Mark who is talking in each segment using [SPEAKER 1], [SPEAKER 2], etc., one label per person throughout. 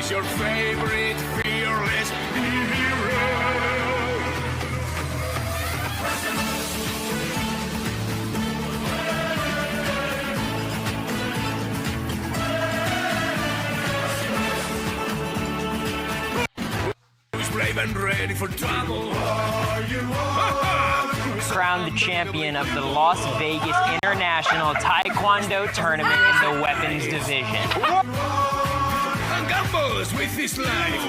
[SPEAKER 1] is your favorite fearless hero? Who's brave and ready for trouble?
[SPEAKER 2] Crowned the champion of the Las Vegas International Taekwondo Tournament in the weapons division.
[SPEAKER 1] Gambos with his life.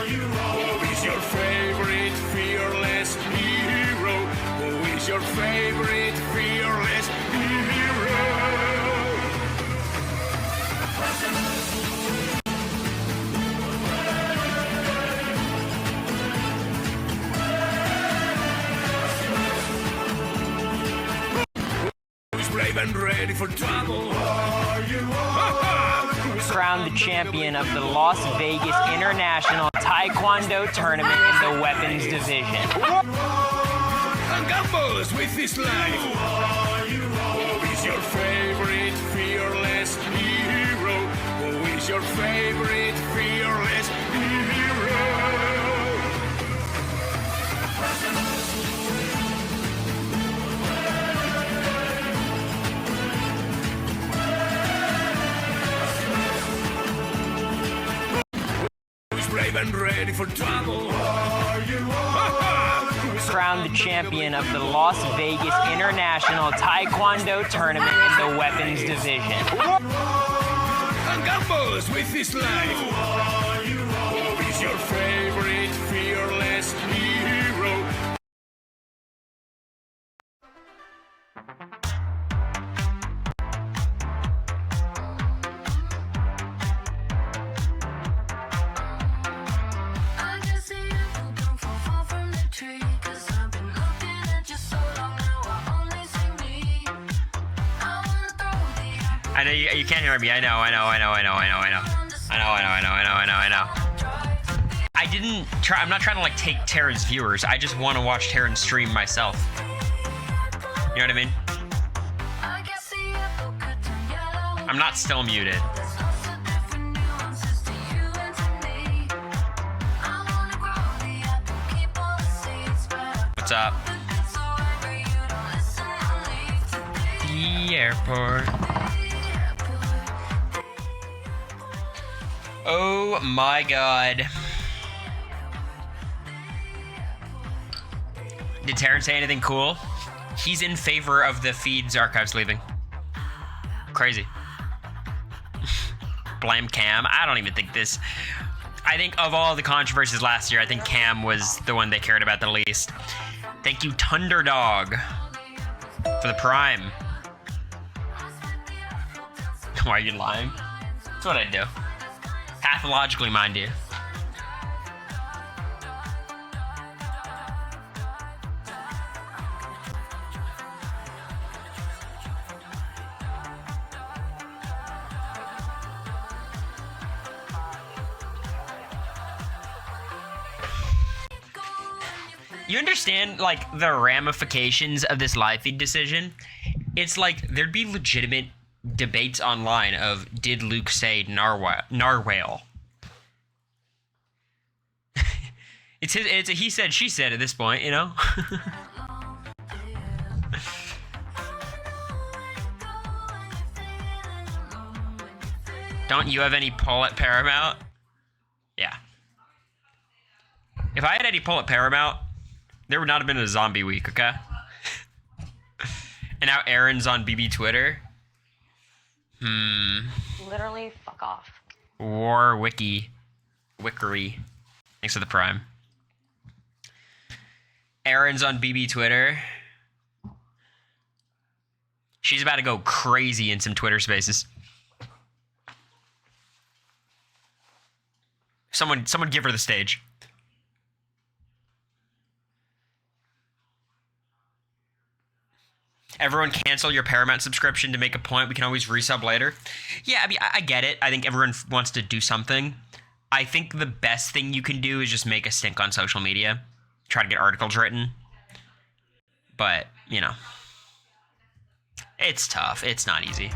[SPEAKER 1] Who is your favorite fearless hero? Who is your favorite fearless hero? Who's brave and ready for trouble?
[SPEAKER 2] Crowned the champion of the Las Vegas International Taekwondo Tournament in the weapons division.
[SPEAKER 1] Gambos with his life. Who is your favorite fearless hero? Who is your favorite fearless hero? Brave and ready for trouble.
[SPEAKER 2] Crowned the champion of the Las Vegas International Taekwondo Tournament in the weapons division.
[SPEAKER 1] Gambos with his life. Who is your favorite fearless hero?
[SPEAKER 3] I know you can't hear me. I know. I'm not trying to like take Taryn's viewers. I just want to watch Taryn stream myself. You know what I mean? I'm not still muted. What's up? The airport. Oh my god. Did Taryn say anything cool? He's in favor of the feeds archives leaving. Crazy. Blame Cam. I don't even think this. I think of all the controversies last year, I think Cam was the one they cared about the least. Thank you, Thunderdog, for the Prime. Why are you lying? That's what I do. Pathologically, mind you. You understand, like, the ramifications of this live feed decision? It's like there'd be legitimate debates online of, did Luke say narwhal? it's a he said, she said at this point, you know? Don't you have any pull at Paramount? Yeah. If I had any pull at Paramount, there would not have been a zombie week, okay? And now Aaron's on BB Twitter.
[SPEAKER 4] Literally, fuck off.
[SPEAKER 3] Wickery. Thanks for the Prime. Aaron's on BB Twitter. She's about to go crazy in some Twitter spaces. Someone give her the stage. Everyone cancel your Paramount subscription to make a point. We can always resub later. Yeah, I mean, I get it. I think everyone wants to do something. I think the best thing you can do is just make a stink on social media. Try to get articles written. But, you know. It's tough. It's not easy.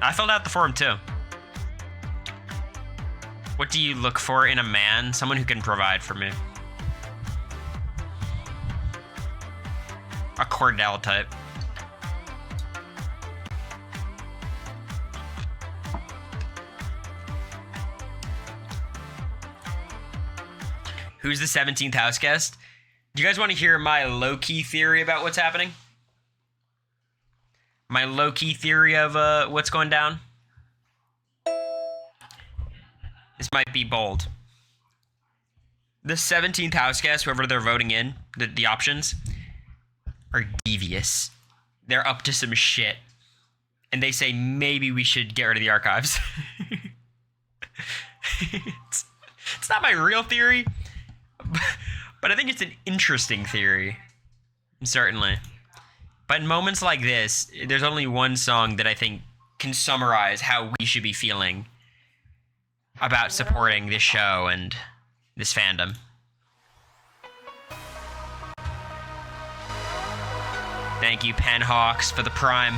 [SPEAKER 3] I filled out the form too. What do you look for in a man? Someone who can provide for me. A Cordell type. Who's the 17th house guest? Do you guys want to hear my low-key theory about what's happening? My low-key theory of what's going down? This might be bold. The 17th house guest, whoever they're voting in, the options, are devious. They're up to some shit. And they say maybe we should get rid of the archives. It's not my real theory, but I think it's an interesting theory. Certainly. But in moments like this, there's only one song that I think can summarize how we should be feeling about supporting this show and this fandom. Thank you, Penhawks, for the prime.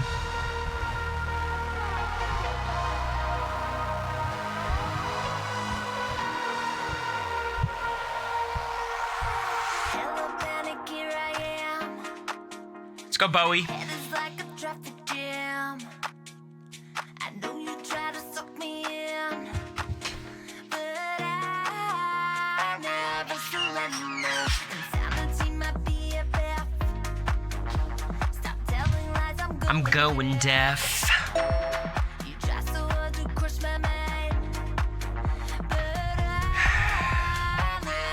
[SPEAKER 3] Let's go, Bowie. I'm going deaf.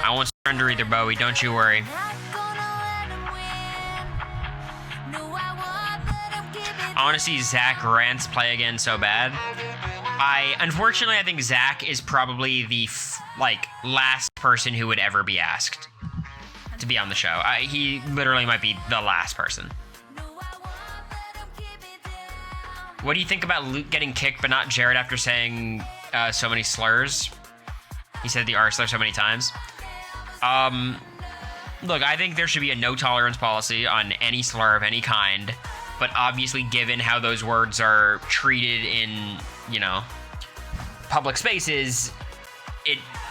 [SPEAKER 3] I won't surrender either, Bowie. Don't you worry. I want to see Zach Rance play again so bad. Unfortunately, I think Zach is probably the last person who would ever be asked to be on the show. He literally might be the last person. What do you think about Luke getting kicked but not Jared after saying so many slurs? He said the R slur so many times. Look, I think there should be a no tolerance policy on any slur of any kind, but obviously given how those words are treated in, public spaces,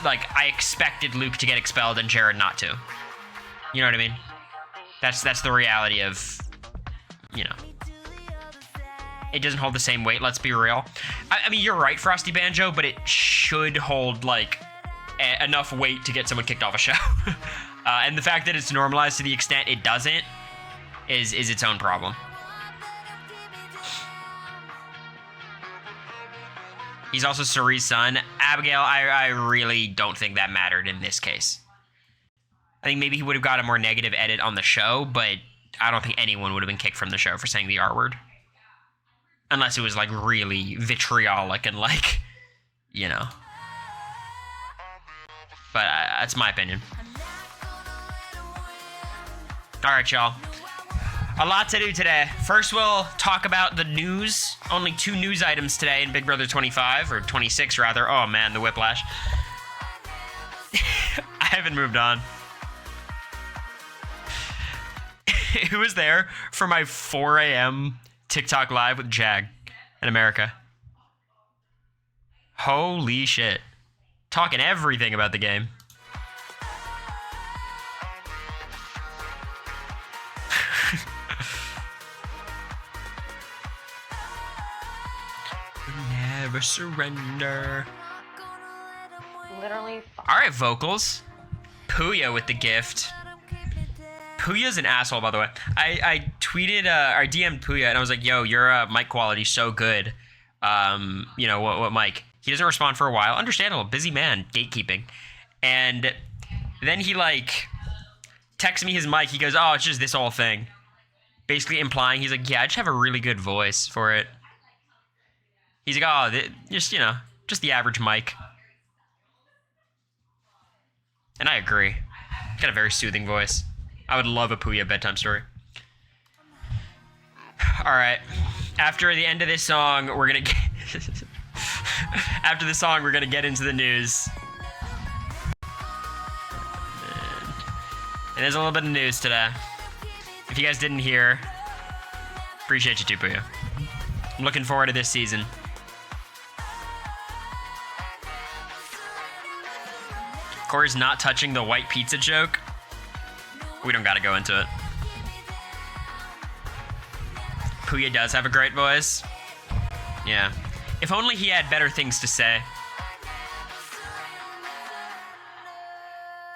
[SPEAKER 3] I expected Luke to get expelled and Jared not to. You know what I mean? That's the reality of, it doesn't hold the same weight, let's be real. I mean, you're right, Frosty Banjo, but it should hold, enough weight to get someone kicked off a show. And the fact that it's normalized to the extent it doesn't is its own problem. He's also Suri's son. Abigail, I really don't think that mattered in this case. I think maybe he would have got a more negative edit on the show, but I don't think anyone would have been kicked from the show for saying the R word. Unless it was, really vitriolic and, But that's my opinion. All right, y'all. A lot to do today. First, we'll talk about the news. Only 2 news items today in Big Brother 25, or 26, rather. Oh, man, the whiplash. I haven't moved on. Who was there for my 4 a.m. TikTok live with Jag in America? Holy shit. Talking everything about the game. Never surrender.
[SPEAKER 4] Literally.
[SPEAKER 3] All right, vocals. Puya with the gift. Puya's an asshole, by the way. I tweeted, I DM'd Puya, and I was like, yo, your mic quality's so good. What mic? He doesn't respond for a while. Understandable. Busy man. Gatekeeping. And then he, texts me his mic. He goes, oh, it's just this whole thing. Basically implying, he's like, yeah, I just have a really good voice for it. He's like, oh, just the average mic. And I agree. He's got a very soothing voice. I would love a Puya bedtime story. All right. After the end of this song, we're going to get... After the song, we're going to get into the news. And there's a little bit of news today. If you guys didn't hear, appreciate you too, Puya. I'm looking forward to this season. Cory's not touching the white pizza joke. We don't gotta go into it. Puya does have a great voice. Yeah. If only he had better things to say.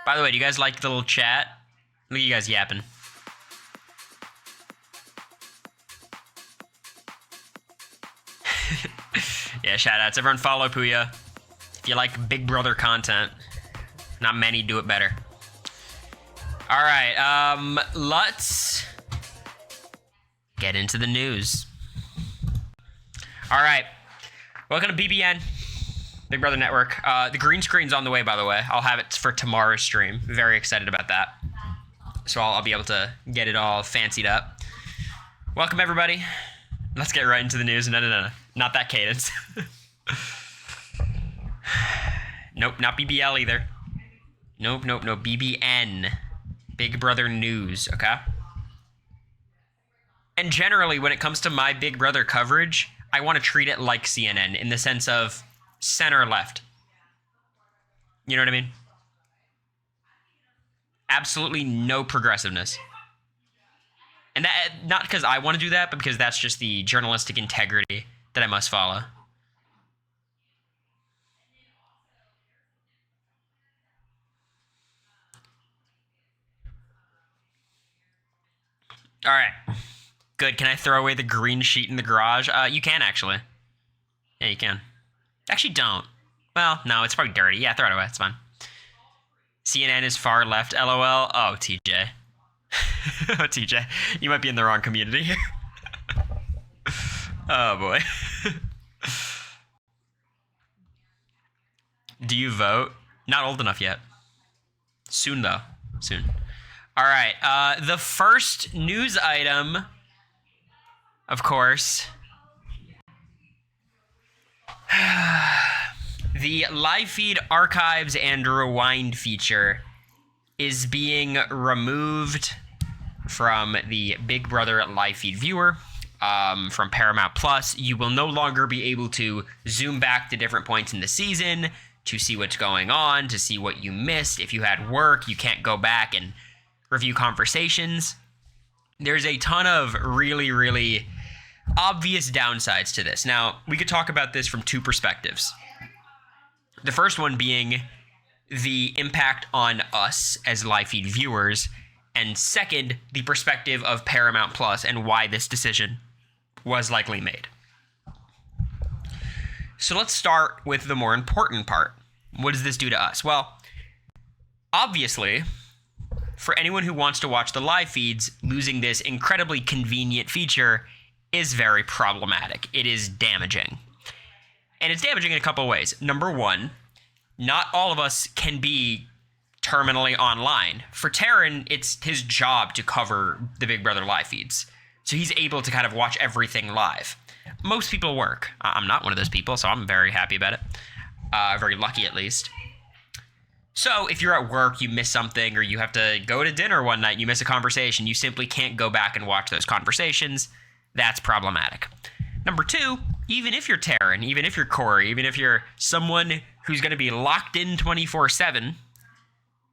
[SPEAKER 3] By the way, do you guys like the little chat? Look at you guys yapping. Yeah, shoutouts. Everyone follow Puya. If you like Big Brother content. Not many do it better. Alright, let's get into the news. Alright. Welcome to BBN. Big Brother Network. The green screen's on the way, by the way. I'll have it for tomorrow's stream. Very excited about that. So I'll be able to get it all fancied up. Welcome, everybody. Let's get right into the news. No. Not that cadence. Nope, not BBL either. Nope. BBN. Big Brother News, okay? And generally, when it comes to my Big Brother coverage, I want to treat it like CNN in the sense of center left. You know what I mean? Absolutely no progressiveness. And that, not because I want to do that, but because that's just the journalistic integrity that I must follow. All right. Good. Can I throw away the green sheet in the garage? You can, actually. Yeah, you can. Actually, don't. Well, no, it's probably dirty. Yeah, throw it away. It's fine. CNN is far left, LOL. Oh, TJ. Oh, TJ. You might be in the wrong community here. Oh, boy. Do you vote? Not old enough yet. Soon, though. Soon. All right. The first news item, of course, the live feed archives and rewind feature is being removed from the Big Brother live feed viewer from Paramount Plus. You will no longer be able to zoom back to different points in the season to see what's going on, to see what you missed. If you had work, you can't go back and review conversations. There's a ton of really, really obvious downsides to this. Now, we could talk about this from two perspectives. The first one being the impact on us as live feed viewers, and second, the perspective of Paramount Plus and why this decision was likely made. So let's start with the more important part. What does this do to us? Well, obviously, for anyone who wants to watch the live feeds, losing this incredibly convenient feature is very problematic. It is damaging. And it's damaging in a couple of ways. Number one, not all of us can be terminally online. For Taryn, it's his job to cover the Big Brother live feeds. So he's able to kind of watch everything live. Most people work. I'm not one of those people, so I'm very happy about it. Very lucky, at least. So if you're at work, you miss something, or you have to go to dinner one night and you miss a conversation, you simply can't go back and watch those conversations. That's problematic. Number two, even if you're Taryn, even if you're Cory, even if you're someone who's going to be locked in 24/7,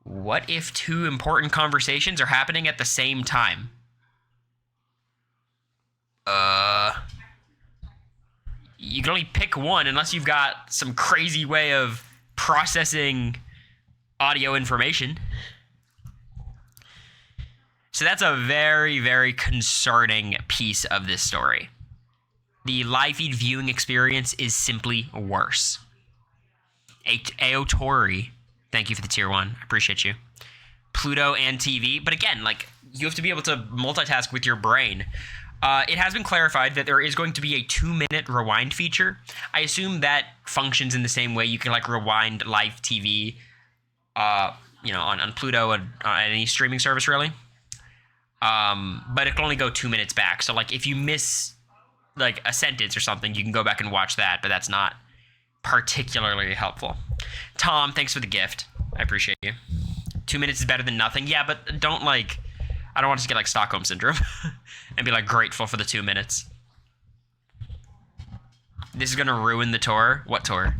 [SPEAKER 3] what if two important conversations are happening at the same time? You can only pick one unless you've got some crazy way of processing audio information. So that's a very, very concerning piece of this story. The live feed viewing experience is simply worse. Americory, thank you for the tier 1. I appreciate you. Pluto and TV. But again, like, you have to be able to multitask with your brain. It has been clarified that there is going to be a 2-minute rewind feature. I assume that functions in the same way you can, like, rewind live TV, on Pluto and on any streaming service, really. But it can only go 2 minutes back. So, like, if you miss, like, a sentence or something, you can go back and watch that, but that's not particularly helpful. Tom, thanks for the gift. I appreciate you. 2 minutes is better than nothing. Yeah, but don't, like, I don't want to get, like, Stockholm Syndrome and be, like, grateful for the 2 minutes. This is going to ruin the tour. What tour?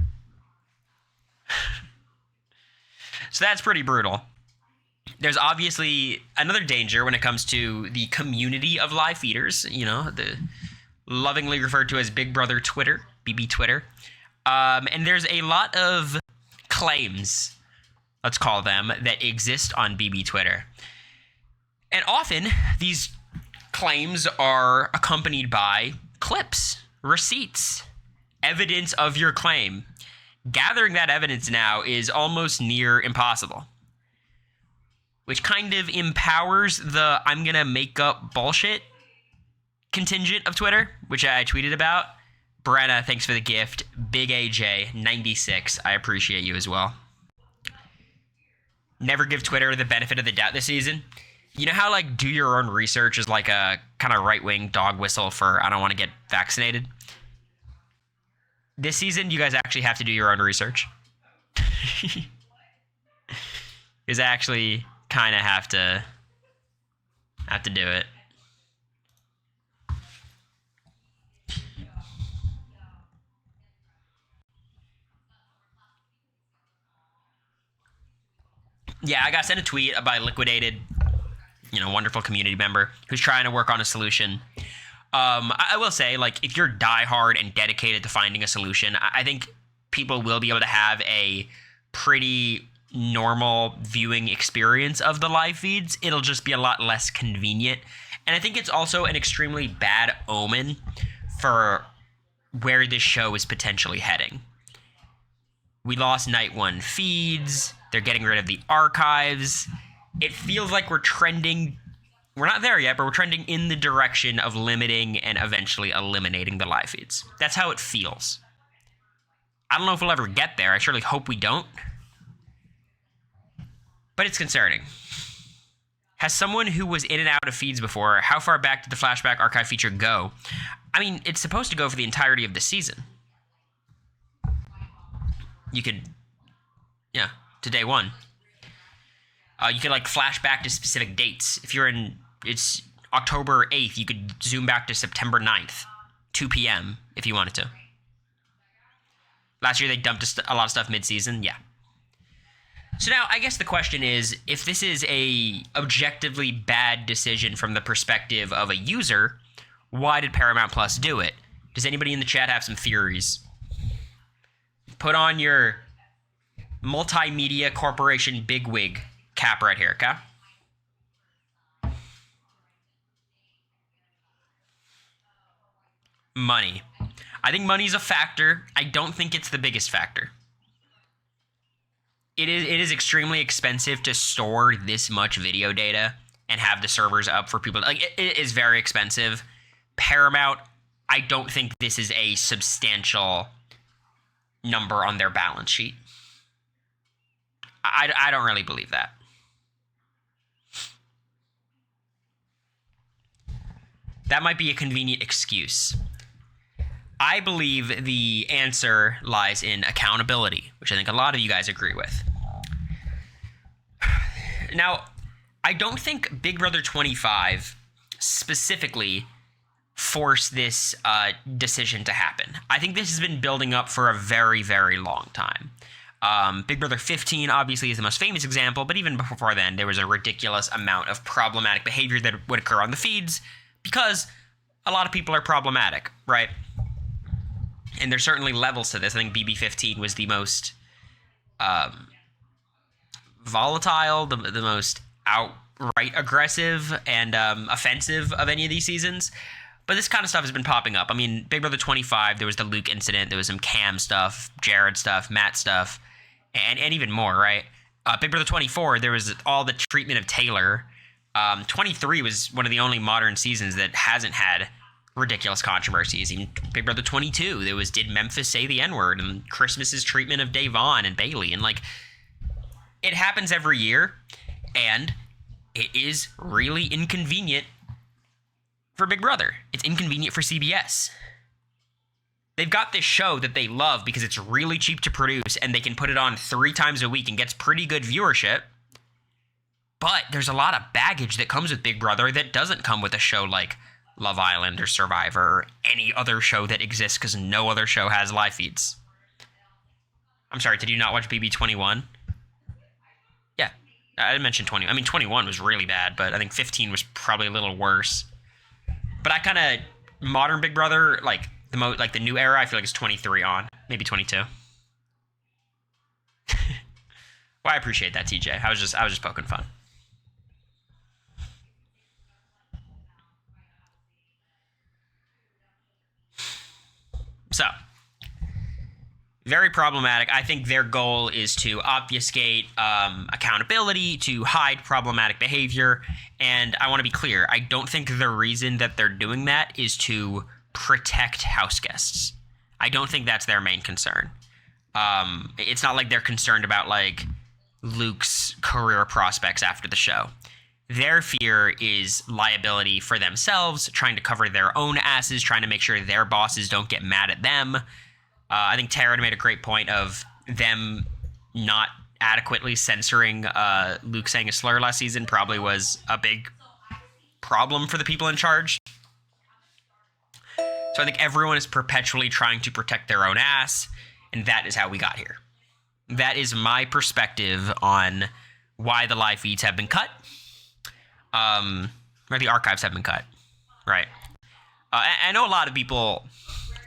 [SPEAKER 3] So that's pretty brutal. There's obviously another danger when it comes to the community of live feeders, the lovingly referred to as Big Brother Twitter, BB Twitter. And there's a lot of claims, let's call them, that exist on BB Twitter. And often these claims are accompanied by clips, receipts, evidence of your claim. Gathering that evidence now is almost near impossible, which kind of empowers the I'm gonna make up bullshit contingent of Twitter, which I tweeted about. Brenna, thanks for the gift. Big AJ 96, I appreciate you as well. Never give Twitter the benefit of the doubt this season. You know how like do your own research is like a kind of right-wing dog whistle for I don't want to get vaccinated? This season, you guys actually have to do your own research. Because I actually kind of have to do it. Yeah, I got sent a tweet by Liquidated, wonderful community member who's trying to work on a solution. I will say, like, if you're diehard and dedicated to finding a solution, I think people will be able to have a pretty normal viewing experience of the live feeds. It'll just be a lot less convenient. And I think it's also an extremely bad omen for where this show is potentially heading. We lost night one feeds. They're getting rid of the archives. It feels like we're trending. We're not there yet, but we're trending in the direction of limiting and eventually eliminating the live feeds. That's how it feels. I don't know if we'll ever get there. I surely hope we don't. But it's concerning. Has someone who was in and out of feeds before, how far back did the flashback archive feature go? I mean, it's supposed to go for the entirety of the season. You could, to day one. You could like flash back to specific dates. If you're it's October 8th, you could zoom back to September 9th, 2 p.m. if you wanted to. Last year they dumped a lot of stuff mid-season, yeah. So now I guess the question is, if this is a objectively bad decision from the perspective of a user, why did Paramount Plus do it? Does anybody in the chat have some theories? Put on your multimedia corporation bigwig cap right here, okay? Money. I think money's a factor. I don't think it's the biggest factor. It is extremely expensive to store this much video data and have the servers up for people. Like, it is very expensive. Paramount, I don't think this is a substantial number on their balance sheet. I don't really believe that. That might be a convenient excuse. I believe the answer lies in accountability, which I think a lot of you guys agree with. Now, I don't think Big Brother 25 specifically forced this decision to happen. I think this has been building up for a very, very long time. Big Brother 15 obviously is the most famous example, but even before then, there was a ridiculous amount of problematic behavior that would occur on the feeds because a lot of people are problematic, right? And there's certainly levels to this. I think BB15 was the most volatile, the most outright aggressive and offensive of any of these seasons. But this kind of stuff has been popping up. I mean, Big Brother 25, there was the Luke incident, there was some Cam stuff, Jared stuff, Matt stuff, and even more, right? Big Brother 24, there was all the treatment of Taylor. 23 was one of the only modern seasons that hasn't had ridiculous controversies. Even Big Brother 22, there was did Memphis say the N-word, and Christmas's treatment of Davon and Bailey, and like, it happens every year, and it is really inconvenient for Big Brother. It's inconvenient for CBS. They've got this show that they love because it's really cheap to produce and they can put it on 3 times a week and gets pretty good viewership. But there's a lot of baggage that comes with Big Brother that doesn't come with a show like Love Island or Survivor or any other show that exists because no other show has live feeds. I'm sorry, did you not watch BB21? I didn't mention 20. I mean, 21 was really bad, but I think 15 was probably a little worse. But I kind of modern Big Brother, like the new era, I feel like it's 23 on, maybe 22. Well, I appreciate that, TJ. I was just poking fun. So, very problematic. I think their goal is to obfuscate accountability, to hide problematic behavior. And I want to be clear, I don't think the reason that they're doing that is to protect house guests. I don't think that's their main concern. It's not like they're concerned about, like, Luke's career prospects after the show. Their fear is liability for themselves, trying to cover their own asses, trying to make sure their bosses don't get mad at them. I think Tara made a great point of them not adequately censoring Luke saying a slur last season probably was a big problem for the people in charge. So I think everyone is perpetually trying to protect their own ass, and that is how we got here. That is my perspective on why the live feeds have been cut. Or the archives have been cut. Right. I know a lot of people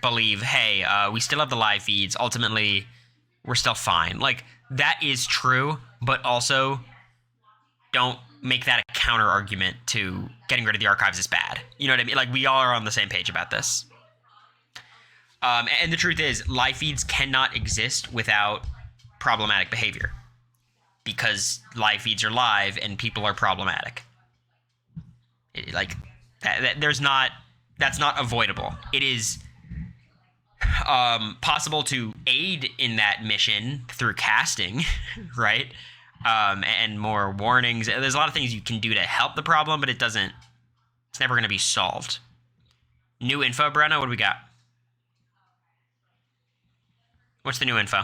[SPEAKER 3] believe, hey, we still have the live feeds. Ultimately, we're still fine. Like, that is true, but also don't make that a counter argument to getting rid of the archives is bad. You know what I mean? Like, we all are on the same page about this. And the truth is, live feeds cannot exist without problematic behavior, because live feeds are live and people are problematic. That's not avoidable. It is possible to aid in that mission through casting, right? And more warnings. There's a lot of things you can do to help the problem, but it's never going to be solved. New info, Brenna, what do we got? What's the new info?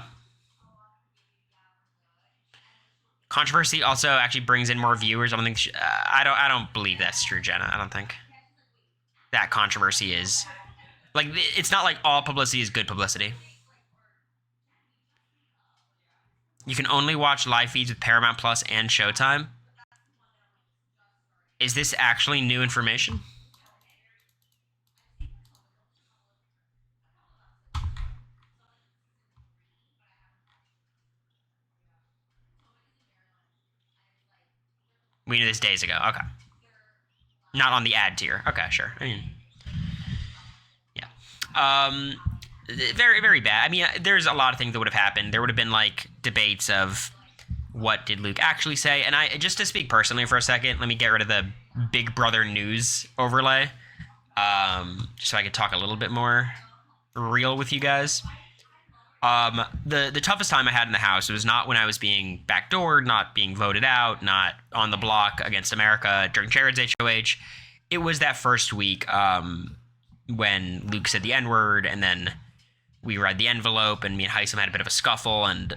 [SPEAKER 3] Controversy also actually brings in more viewers. I don't think. I don't believe that's true, Jenna. I don't think that controversy is like. It's not like all publicity is good publicity. You can only watch live feeds with Paramount Plus and Showtime. Is this actually new information? We knew this days ago. Okay. Not on the ad tier. Okay, sure. I mean, yeah. Very, very bad. I mean, there's a lot of things that would have happened. There would have been, like, debates of what did Luke actually say. And just to speak personally for a second, let me get rid of the Big Brother news overlay. Just so I could talk a little bit more real with you guys. The toughest time I had in the house was not when I was being backdoored, not being voted out, not on the block against America during Jared's HOH. It was that first week when Luke said the N-word, and then we read the envelope, and me and Heisem had a bit of a scuffle, and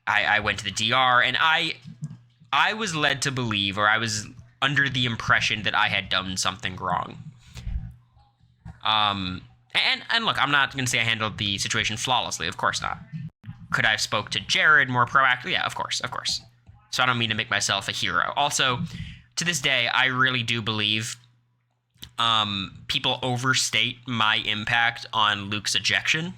[SPEAKER 3] I went to the DR, and I was led to believe, or I was under the impression that I had done something wrong. And look, I'm not going to say I handled the situation flawlessly. Of course not. Could I have spoke to Jared more proactively? Yeah, of course. So I don't mean to make myself a hero. Also, to this day, I really do believe people overstate my impact on Luke's ejection.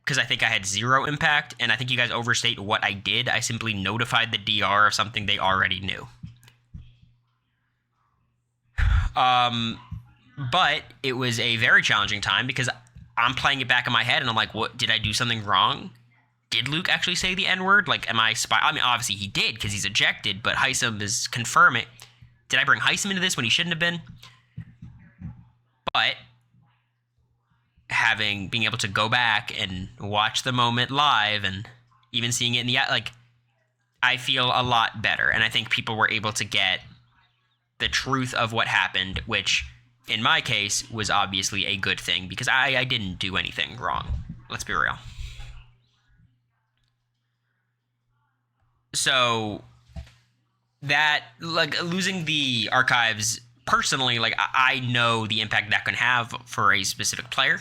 [SPEAKER 3] Because I think I had zero impact, and I think you guys overstate what I did. I simply notified the DR of something they already knew. But it was a very challenging time because I'm playing it back in my head and I'm like, what, did I do something wrong? Did Luke actually say the N-word? Like, am I I mean, obviously he did because he's ejected, but Heisem is confirming. Did I bring Heisem into this when he shouldn't have been? But being able to go back and watch the moment live and even seeing it in the, like, I feel a lot better. And I think people were able to get the truth of what happened, which in my case was obviously a good thing because I didn't do anything wrong. Let's be real. So that, like, losing the archives personally, like, I know the impact that can have for a specific player.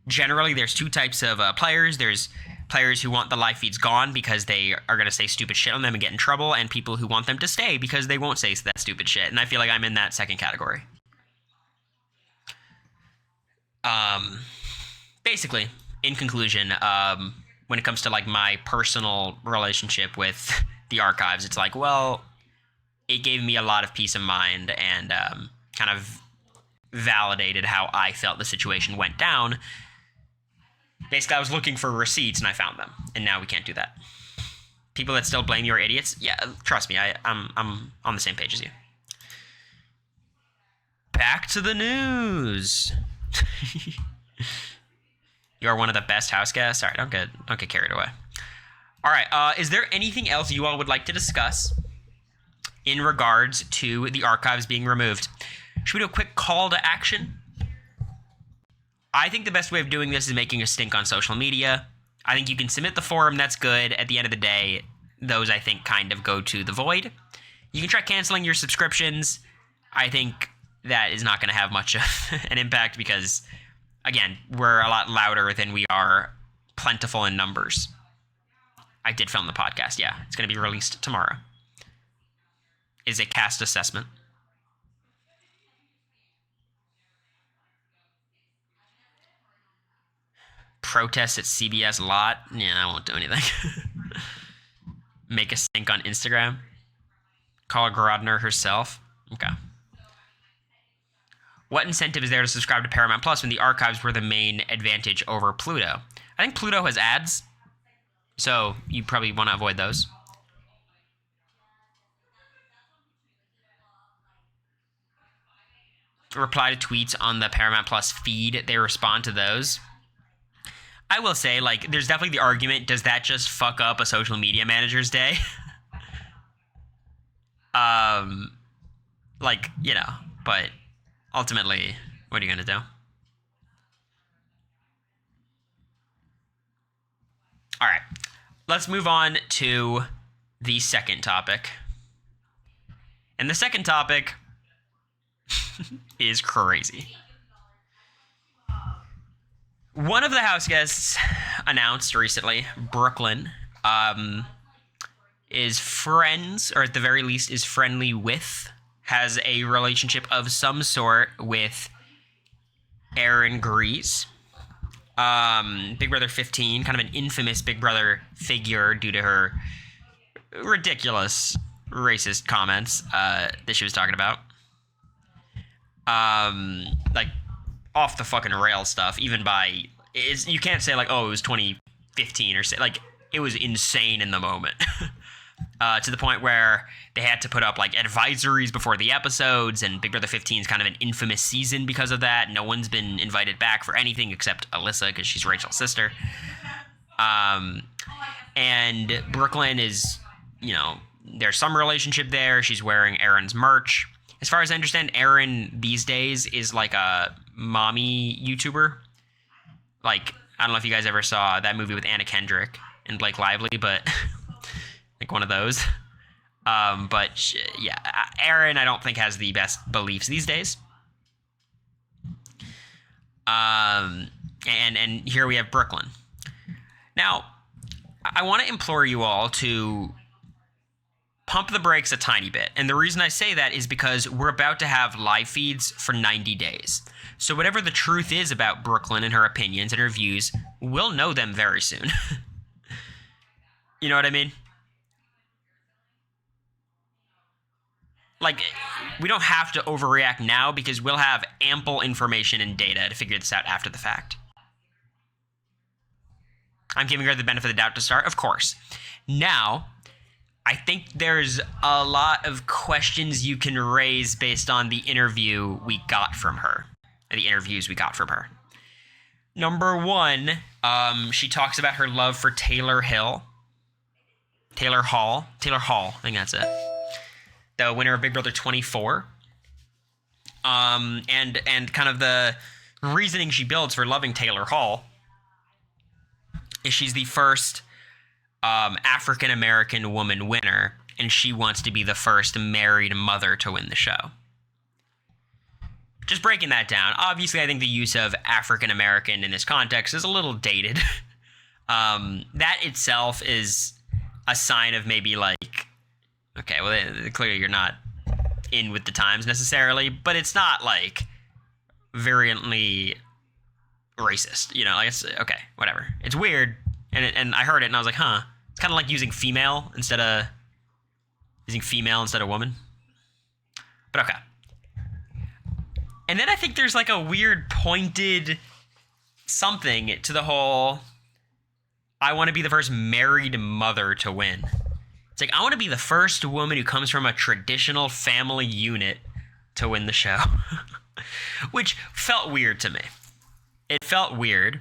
[SPEAKER 3] Generally, there's two types of players. There's players who want the live feeds gone because they are going to say stupid shit on them and get in trouble, and people who want them to stay because they won't say that stupid shit. And I feel like I'm in that second category. Basically, in conclusion, when it comes to like my personal relationship with the archives, it's like, well, it gave me a lot of peace of mind and kind of validated how I felt the situation went down. Basically, I was looking for receipts and I found them, and now we can't do that. People that still blame you are idiots. Yeah, trust me, I'm on the same page as you. Back to the news. You are one of the best house guests. Sorry, don't get carried away. All right, is there anything else you all would like to discuss in regards to the archives being removed? Should we do a quick call to action? I think the best way of doing this is making a stink on social media. I think you can submit the forum, that's good. At the end of the day, those I think kind of go to the void. You can try canceling your subscriptions. I think that is not going to have much of an impact because, again, we're a lot louder than we are plentiful in numbers. I did film the podcast, yeah. It's going to be released tomorrow. Is a cast assessment. Protest at CBS lot. Yeah, I won't do anything. Make a stink on Instagram. Call Grodner herself. Okay. What incentive is there to subscribe to Paramount Plus when the archives were the main advantage over Pluto? I think Pluto has ads, so you probably want to avoid those. Reply to tweets on the Paramount Plus feed. They respond to those. I will say, like, there's definitely the argument, does that just fuck up a social media manager's day? Like, you know, but ultimately, what are you going to do? All right, let's move on to the second topic. And the second topic is crazy. One of the house guests announced recently, Brooklyn, is friends, or at the very least is friendly with, has a relationship of some sort with Aaron Grease. Big Brother 15, kind of an infamous Big Brother figure due to her ridiculous racist comments that she was talking about. Like, off the fucking rail stuff, even by, you can't say like, oh, it was 2015 or like, it was insane in the moment. To the point where they had to put up like advisories before the episodes, and Big Brother 15 is kind of an infamous season because of that. No one's been invited back for anything except Alyssa, because she's Rachel's sister. And Brooklyn is, you know, there's some relationship there. She's wearing Aaron's merch. As far as I understand, Aaron these days is like a mommy YouTuber. Like, I don't know if you guys ever saw that movie with Anna Kendrick and Blake Lively, but like one of those. But yeah, Aaron, I don't think has the best beliefs these days. And here we have Brooklyn. Now, I want to implore you all to pump the brakes a tiny bit. And the reason I say that is because we're about to have live feeds for 90 days. So whatever the truth is about Brooklyn and her opinions and her views, we'll know them very soon. You know what I mean? Like, we don't have to overreact now because we'll have ample information and data to figure this out after the fact. I'm giving her the benefit of the doubt to start, of course. Now, I think there's a lot of questions you can raise based on the interview we got from her. The interviews we got from her. Number one, she talks about her love for Taylor Hall, I think that's it. The winner of Big Brother 24. And kind of the reasoning she builds for loving Taylor Hall is she's the first African-American woman winner, and she wants to be the first married mother to win the show. Just breaking that down, obviously I think the use of African-American in this context is a little dated. That itself is a sign of maybe like, okay, well, clearly you're not in with the times necessarily, but it's not like virulently racist, you know, like it's okay, whatever. It's weird, and I heard it and I was like, huh. It's kind of like using female instead of woman. But okay. And then I think there's like a weird pointed something to the whole I want to be the first married mother to win. It's like, I want to be the first woman who comes from a traditional family unit to win the show. Which felt weird to me. It felt weird.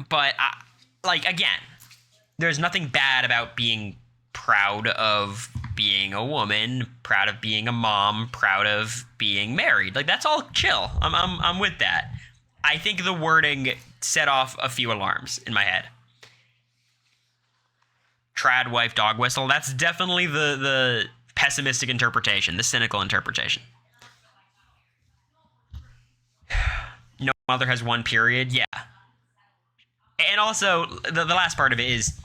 [SPEAKER 3] But, like, again, there's nothing bad about being proud of being a woman, proud of being a mom, proud of being married. Like, that's all chill. I'm with that. I think the wording set off a few alarms in my head. Trad wife dog whistle. That's definitely the pessimistic interpretation, the cynical interpretation. No mother has one period. Yeah. And also, the last part of it is,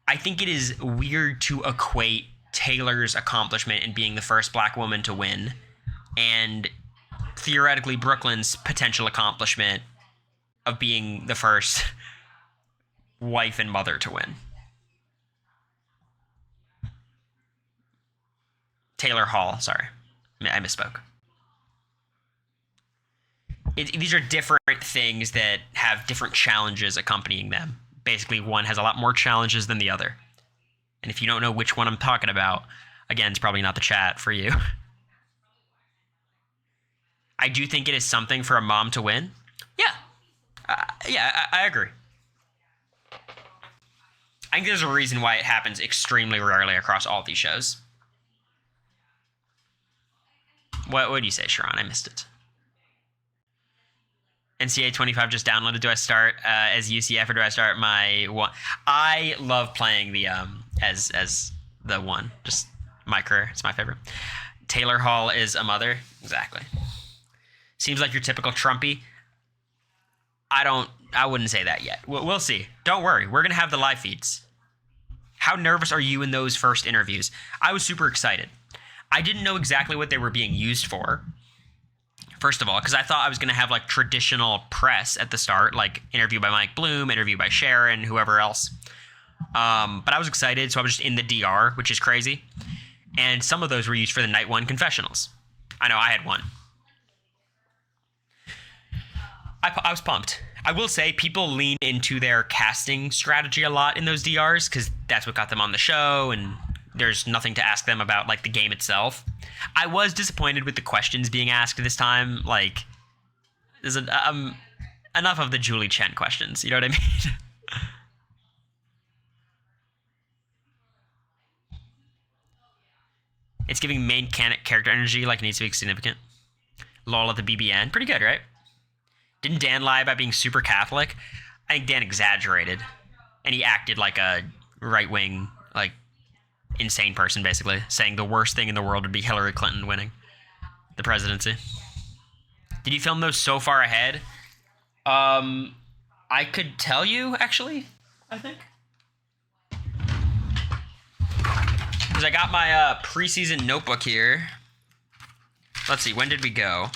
[SPEAKER 3] I think it is weird to equate Taylor's accomplishment in being the first black woman to win and theoretically Brooklyn's potential accomplishment of being the first wife and mother to win. Taylor Hall, sorry. I misspoke. These are different things that have different challenges accompanying them. Basically, one has a lot more challenges than the other. And if you don't know which one I'm talking about, again, it's probably not the chat for you. I do think it is something for a mom to win. Yeah. I agree. I think there's a reason why it happens extremely rarely across all these shows. What do you say, Sharon? I missed it. NCA 25 just downloaded. Do I start as UCF or do I start my one? I love playing the as the one. Just my career. It's my favorite. Taylor Hall is a mother. Exactly. Seems like your typical Trumpy. I wouldn't say that yet. We'll see. Don't worry. We're going to have the live feeds. How nervous are you in those first interviews? I was super excited. I didn't know exactly what they were being used for. First of all, because I thought I was going to have like traditional press at the start, like interview by Mike Bloom, interview by Sharon, whoever else. But I was excited, so I was just in the DR, which is crazy. And some of those were used for the night one confessionals. I know I had one. I was pumped. I will say people lean into their casting strategy a lot in those DRs because that's what got them on the show, and there's nothing to ask them about like the game itself. I was disappointed with the questions being asked this time. Like, there's enough of the Julie Chen questions. You know what I mean? It's giving main character energy like it needs to be significant. Lol at the BBN. Pretty good, right? Didn't Dan lie about being super Catholic? I think Dan exaggerated. And he acted like a right-wing, like, insane person, basically. Saying the worst thing in the world would be Hillary Clinton winning the presidency. Did you film those so far ahead? I could tell you, actually, I think. Because I got my preseason notebook here. Let's see, when did we go?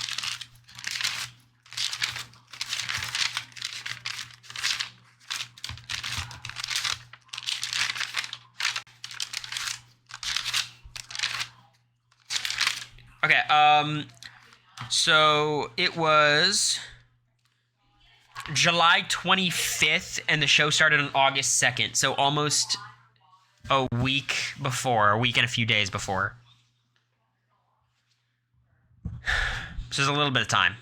[SPEAKER 3] Okay, so it was July 25th, and the show started on August 2nd, so almost a week and a few days before. So there's a little bit of time.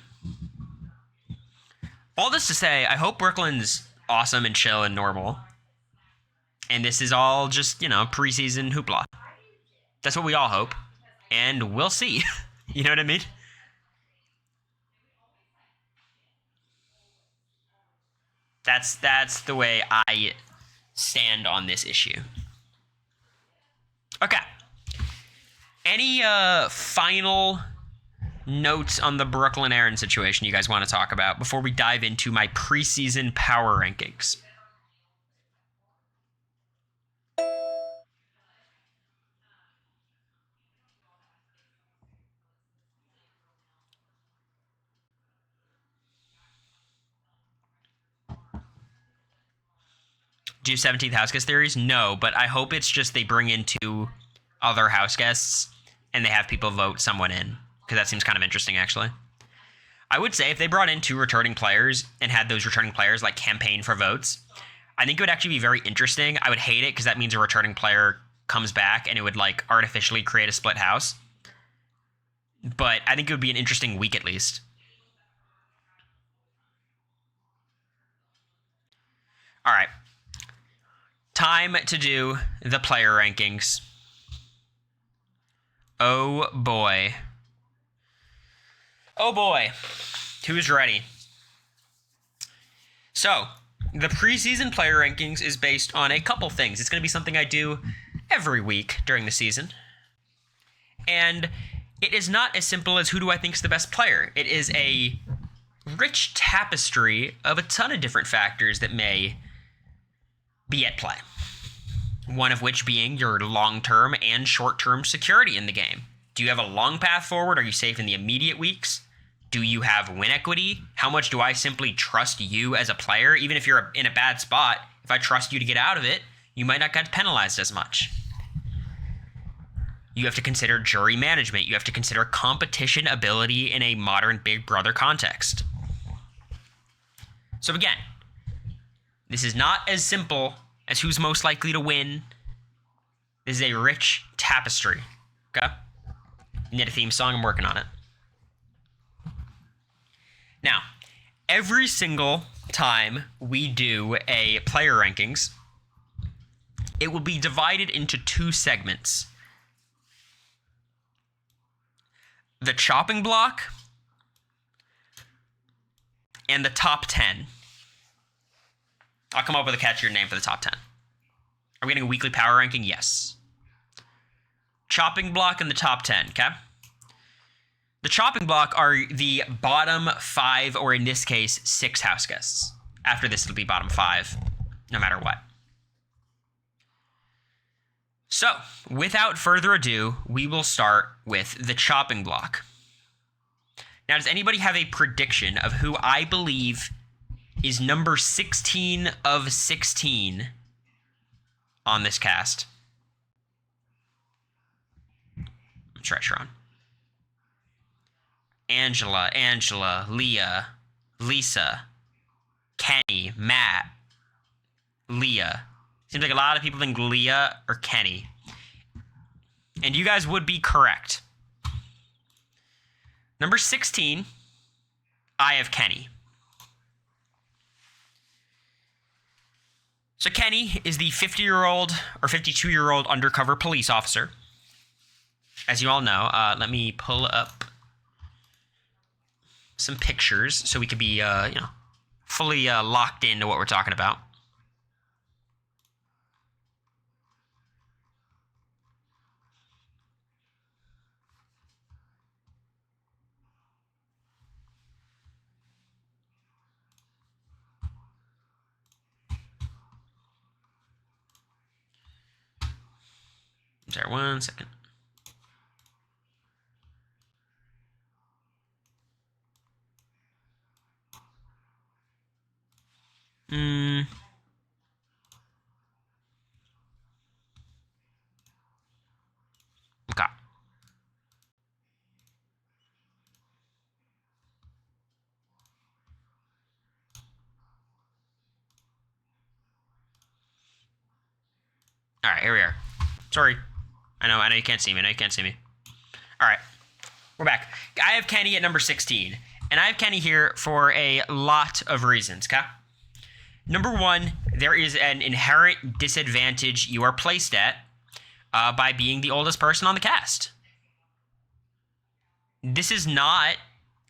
[SPEAKER 3] All this to say, I hope Brooklyn's awesome and chill and normal. And this is all just, you know, preseason hoopla. That's what we all hope. And we'll see. You know what I mean? That's the way I stand on this issue. Okay. Any final notes on the Brooklyn Aaron situation you guys want to talk about before we dive into my preseason power rankings? Do you have 17th house guest theories? No, but I hope it's just they bring in 2 other house guests and they have people vote someone in, because that seems kind of interesting, actually. I would say if they brought in 2 returning players and had those returning players like campaign for votes, I think it would actually be very interesting. I would hate it because that means a returning player comes back and it would like artificially create a split house. But I think it would be an interesting week at least. All right. Time to do the player rankings. Oh boy. Oh boy. Who's ready? So, the preseason player rankings is based on a couple things. It's going to be something I do every week during the season. And it is not as simple as who do I think is the best player. It is a rich tapestry of a ton of different factors that may be at play. One of which being your long-term and short-term security in the game. Do you have a long path forward? Are you safe in the immediate weeks? Do you have win equity? How much do I simply trust you as a player? Even if you're in a bad spot, if I trust you to get out of it, you might not get penalized as much. You have to consider jury management. You have to consider competition ability in a modern Big Brother context. So again, this is not as simple as who's most likely to win. This is a rich tapestry. Okay? You need a theme song, I'm working on it. Now, every single time we do a player rankings, it will be divided into 2 segments. The chopping block and the top 10. I'll come up with a catchier name for the top 10. Are we getting a weekly power ranking? Yes. Chopping block and the top 10, okay? The chopping block are the bottom 5, or in this case, 6 house guests. After this, it'll be bottom 5, no matter what. So, without further ado, we will start with the chopping block. Now, does anybody have a prediction of who I believe is number 16 of 16 on this cast? Let's try Sharon. Angela, Leah, Lisa, Kenny, Matt, Leah. Seems like a lot of people think Leah or Kenny. And you guys would be correct. Number 16, I have Kenny. So Kenny is the 50-year-old or 52-year-old undercover police officer. As you all know, let me pull up some pictures so we could be, fully locked into what we're talking about. Sorry, 1 second. Okay. All right, here we are. Sorry. I know you can't see me. All right. We're back. I have Kenny at number 16. And I have Kenny here for a lot of reasons, okay? Number 1, there is an inherent disadvantage you are placed at by being the oldest person on the cast. This is not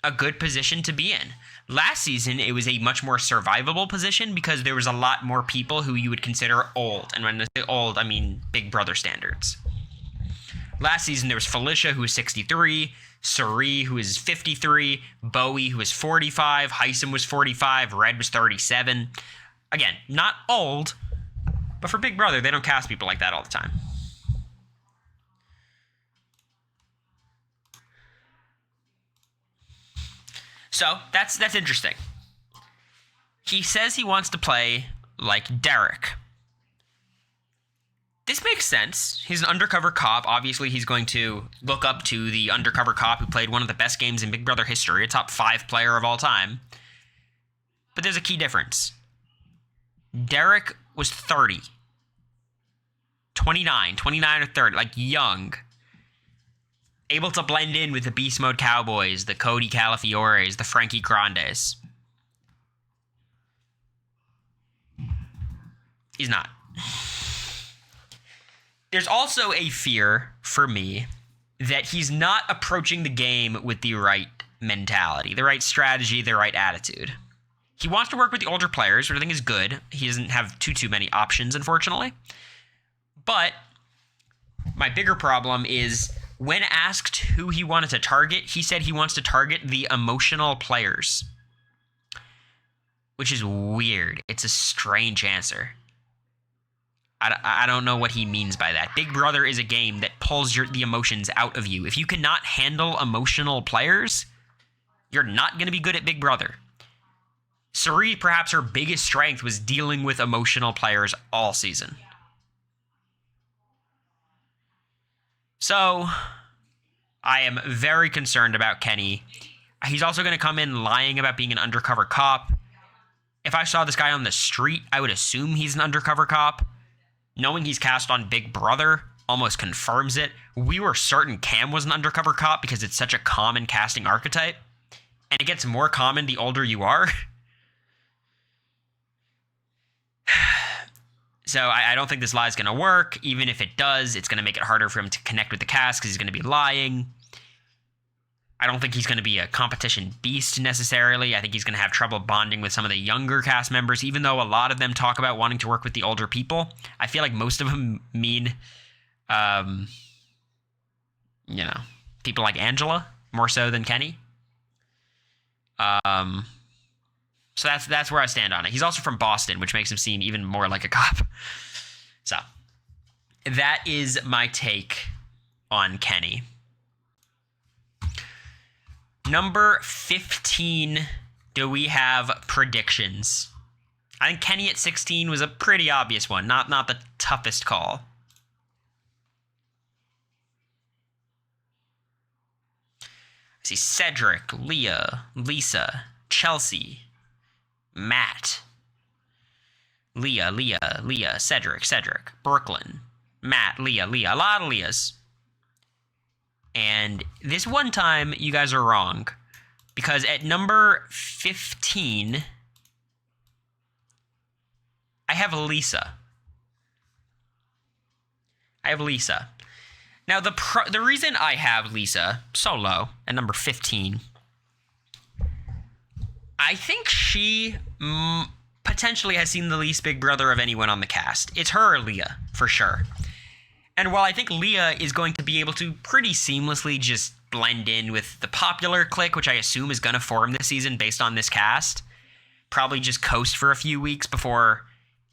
[SPEAKER 3] a good position to be in. Last season, it was a much more survivable position because there was a lot more people who you would consider old. And when I say old, I mean Big Brother standards. Last season, there was Felicia, who was 63, Suri, who is 53, Bowie, who is 45, Heisem was 45, Red was 37. Again, not old, but for Big Brother, they don't cast people like that all the time. So, that's interesting. He says he wants to play like Derek. This makes sense. He's an undercover cop. Obviously, he's going to look up to the undercover cop who played one of the best games in Big Brother history, a top 5 player of all time. But there's a key difference. Derek was 30. 29 or 30, like young. Able to blend in with the Beast Mode Cowboys, the Cody Calafiores, the Frankie Grandes. He's not. There's also a fear for me that he's not approaching the game with the right mentality, the right strategy, the right attitude. He wants to work with the older players, which I think is good. He doesn't have too many options, unfortunately. But my bigger problem is when asked who he wanted to target, he said he wants to target the emotional players, which is weird. It's a strange answer. I don't know what he means by that. Big Brother is a game that pulls the emotions out of you. If you cannot handle emotional players, you're not going to be good at Big Brother. Suri, perhaps her biggest strength was dealing with emotional players all season. So, I am very concerned about Kenny. He's also going to come in lying about being an undercover cop. If I saw this guy on the street, I would assume he's an undercover cop. Knowing he's cast on Big Brother almost confirms it. We were certain Cam was an undercover cop because it's such a common casting archetype. And it gets more common the older you are. So I don't think this lie is going to work. Even if it does, it's going to make it harder for him to connect with the cast because he's going to be lying. I don't think he's going to be a competition beast necessarily. I think he's going to have trouble bonding with some of the younger cast members, even though a lot of them talk about wanting to work with the older people. I feel like most of them mean, people like Angela more so than Kenny. So that's where I stand on it. He's also from Boston, which makes him seem even more like a cop. So that is my take on Kenny. Number 15, do we have predictions? I think Kenny at 16 was a pretty obvious one, not the toughest call. I see Cedric, Leah, Lisa, Chelsea, Matt, Leah, Cedric, Brooklyn, Matt, Leah, a lot of Leahs. And this one time, you guys are wrong. Because at number 15, I have Lisa. Now, the reason I have Lisa so low at number 15, I think she potentially has seen the least Big Brother of anyone on the cast. It's her or Leah, for sure. And while I think Leah is going to be able to pretty seamlessly just blend in with the popular clique, which I assume is going to form this season based on this cast, probably just coast for a few weeks before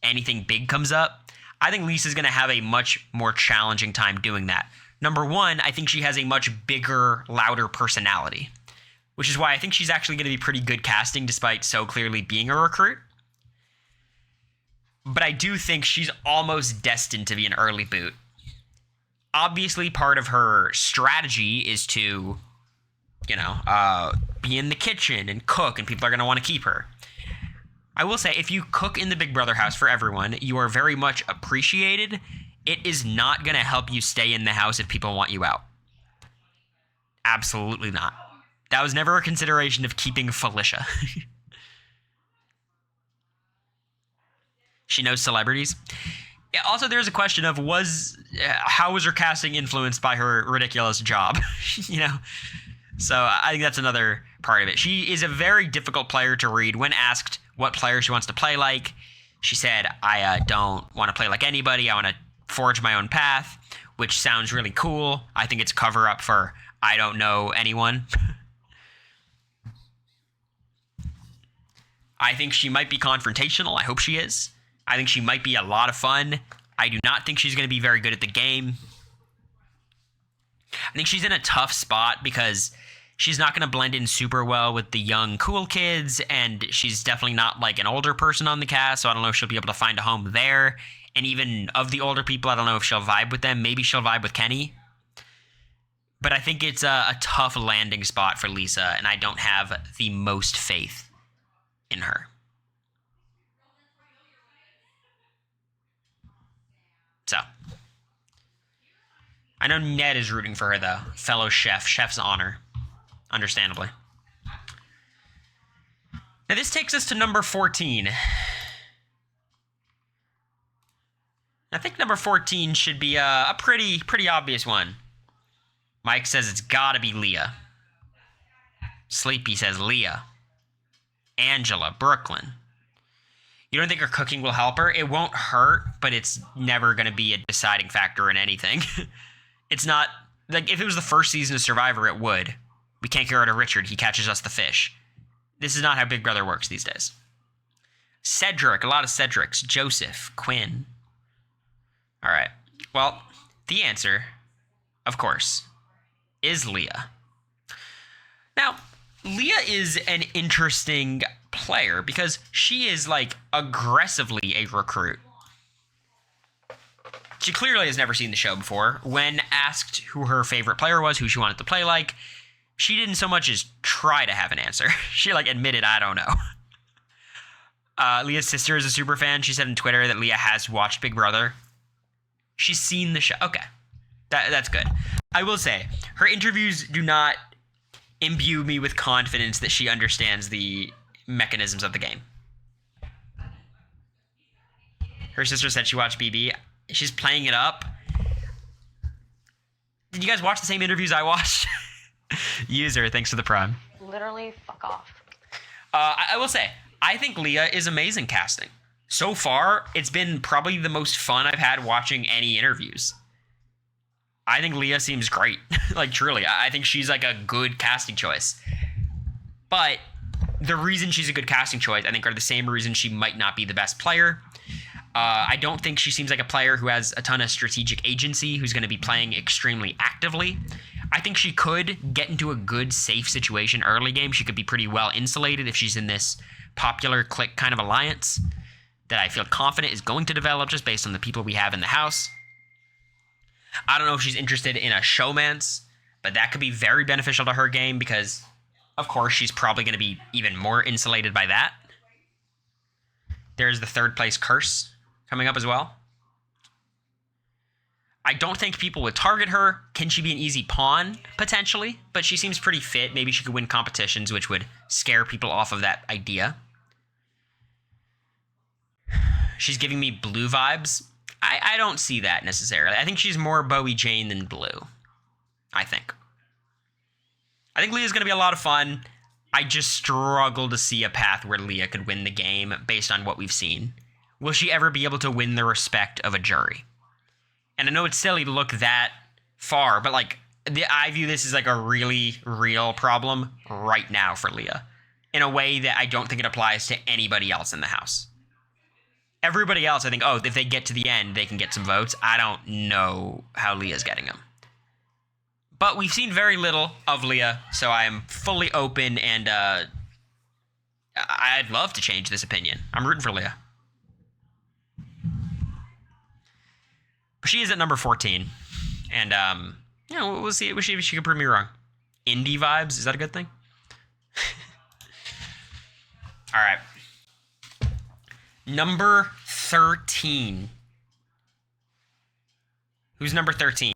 [SPEAKER 3] anything big comes up, I think Lisa's going to have a much more challenging time doing that. Number one, I think she has a much bigger, louder personality, which is why I think she's actually going to be pretty good casting despite so clearly being a recruit. But I do think she's almost destined to be an early boot. Obviously, part of her strategy is to, be in the kitchen and cook, and people are going to want to keep her. I will say, if you cook in the Big Brother house for everyone, you are very much appreciated. It is not going to help you stay in the house if people want you out. Absolutely not. That was never a consideration of keeping Felicia. She knows celebrities. Also, there's a question of how was her casting influenced by her ridiculous job? So I think that's another part of it. She is a very difficult player to read. When asked what player she wants to play like, she said, I don't want to play like anybody. I want to forge my own path, which sounds really cool. I think it's cover up for I don't know anyone. I think she might be confrontational. I hope she is. I think she might be a lot of fun. I do not think she's going to be very good at the game. I think she's in a tough spot because she's not going to blend in super well with the young, cool kids, and she's definitely not like an older person on the cast, so I don't know if she'll be able to find a home there. And even of the older people, I don't know if she'll vibe with them. Maybe she'll vibe with Kenny. But I think it's a tough landing spot for Lisa, and I don't have the most faith in her. So, I know Ned is rooting for her, though. Fellow chef. Chef's honor. Understandably. Now, this takes us to number 14. I think number 14 should be a pretty obvious one. Mike says it's gotta be Leah. Sleepy says Leah. Angela, Brooklyn. You don't think her cooking will help her? It won't hurt, but it's never going to be a deciding factor in anything. It's not, like, if it was the first season of Survivor, it would. We can't get rid of Richard. He catches us the fish. This is not how Big Brother works these days. Cedric, a lot of Cedrics. Joseph, Quinn. All right. Well, the answer, of course, is Leah. Now, Leah is an interesting player because she is like aggressively a recruit. She clearly has never seen the show before. When asked who her favorite player was, who she wanted to play like, she didn't so much as try to have an answer. She like admitted, I don't know. Leah's sister is a super fan. She said on Twitter that Leah has watched Big Brother. She's seen the show. Okay, that's good. I will say, her interviews do not imbue me with confidence that she understands the mechanisms of the game. Her sister said she watched BB. She's playing it up. Did you guys watch the same interviews I watched? User, thanks for the prime.
[SPEAKER 4] Literally, fuck off.
[SPEAKER 3] I will say, I think Leah is amazing casting. So far, it's been probably the most fun I've had watching any interviews. I think Leah seems great. Like, truly. I think she's like a good casting choice. But the reason she's a good casting choice, I think, are the same reason she might not be the best player. I don't think she seems like a player who has a ton of strategic agency, who's going to be playing extremely actively. I think she could get into a good, safe situation early game. She could be pretty well insulated if she's in this popular clique kind of alliance that I feel confident is going to develop just based on the people we have in the house. I don't know if she's interested in a showmance, but that could be very beneficial to her game because, of course, she's probably going to be even more insulated by that. There's the third place curse coming up as well. I don't think people would target her. Can she be an easy pawn? Potentially, but she seems pretty fit. Maybe she could win competitions, which would scare people off of that idea. She's giving me Blue vibes. I don't see that necessarily. I think she's more Bowie Jane than Blue. I think Leah's going to be a lot of fun. I just struggle to see a path where Leah could win the game based on what we've seen. Will she ever be able to win the respect of a jury? And I know it's silly to look that far, but like I view this as like a really real problem right now for Leah in a way that I don't think it applies to anybody else in the house. Everybody else, I think, oh, if they get to the end, they can get some votes. I don't know how Leah's getting them. But we've seen very little of Leah, so I am fully open, and I'd love to change this opinion. I'm rooting for Leah. But she is at number 14. And, we'll see if she can prove me wrong. Indie vibes, is that a good thing? All right. Number 13. Who's number 13?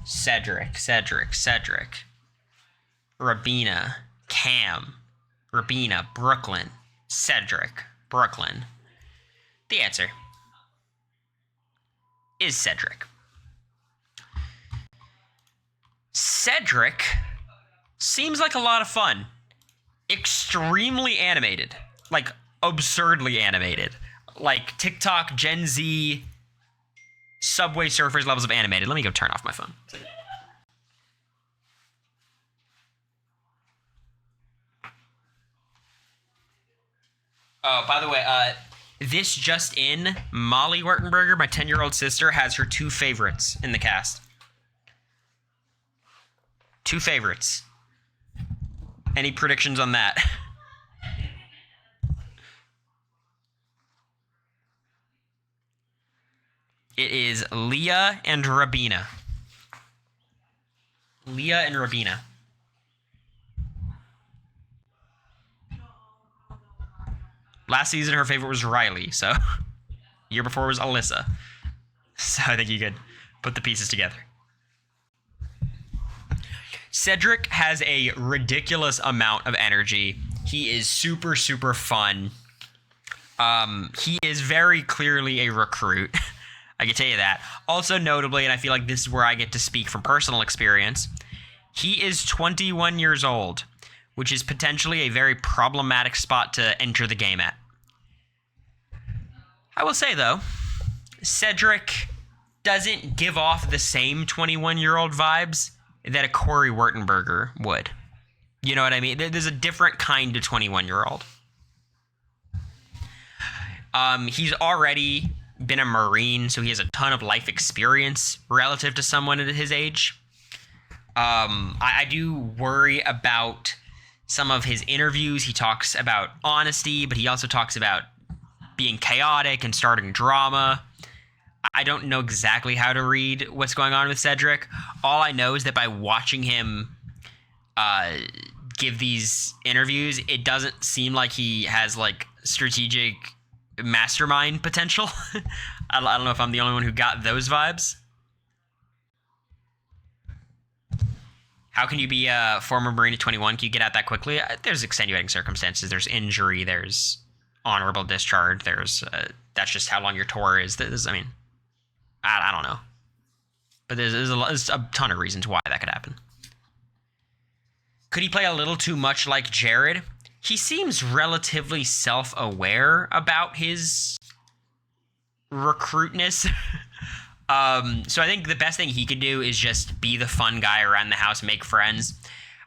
[SPEAKER 3] Cedric. Rabina. Cam. Rabina. Brooklyn. Cedric. Brooklyn. The answer is Cedric. Cedric seems like a lot of fun. Extremely animated. Like, absurdly animated. Like, TikTok, Gen Z Subway Surfers levels of animated. Let me go turn off my phone. Oh, by the way, this just in, Molly Wurtenberger, my 10-year-old sister, has her 2 favorites in the cast. 2 favorites. Any predictions on that? It is Leah and Rabina. Leah and Rabina. Last season, her favorite was Riley, so year before was Alyssa. So I think you could put the pieces together. Cedric has a ridiculous amount of energy. He is super, super fun. He is very clearly a recruit. I can tell you that. Also notably, and I feel like this is where I get to speak from personal experience, he is 21 years old, which is potentially a very problematic spot to enter the game at. I will say, though, Cedric doesn't give off the same 21-year-old vibes that a Cory Wurtenberger would. You know what I mean? There's a different kind of 21-year-old. He's already been a Marine, so he has a ton of life experience relative to someone at his age. I do worry about some of his interviews. He talks about honesty, but he also talks about being chaotic and starting drama. I don't know exactly how to read what's going on with Cedric. All I know is that by watching him give these interviews, it doesn't seem like he has like strategic mastermind potential. I don't know if I'm the only one who got those vibes. How can you be a former Marine at 21? Can you get out that quickly? There's extenuating circumstances. There's injury. There's honorable discharge. There's that's just how long your tour is. I mean, I don't know. But there's a ton of reasons why that could happen. Could he play a little too much like Jared? He seems relatively self-aware about his recruitness. So I think the best thing he could do is just be the fun guy around the house, make friends.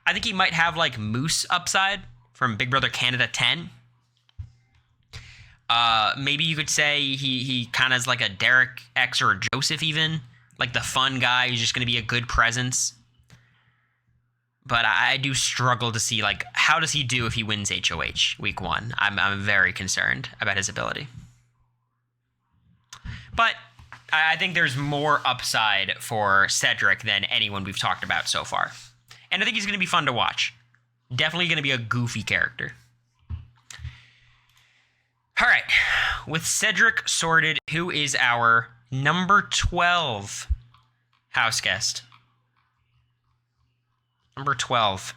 [SPEAKER 3] I think he might have like Moose upside from Big Brother Canada 10. Maybe you could say he kind of is like a Derek X or a Joseph even. Like the fun guy who's just going to be a good presence. But I do struggle to see, like, how does he do if he wins HOH week 1? I'm very concerned about his ability. But I think there's more upside for Cedric than anyone we've talked about so far. And I think he's going to be fun to watch. Definitely going to be a goofy character. All right. With Cedric sorted, who is our number 12 house guest? Number 12.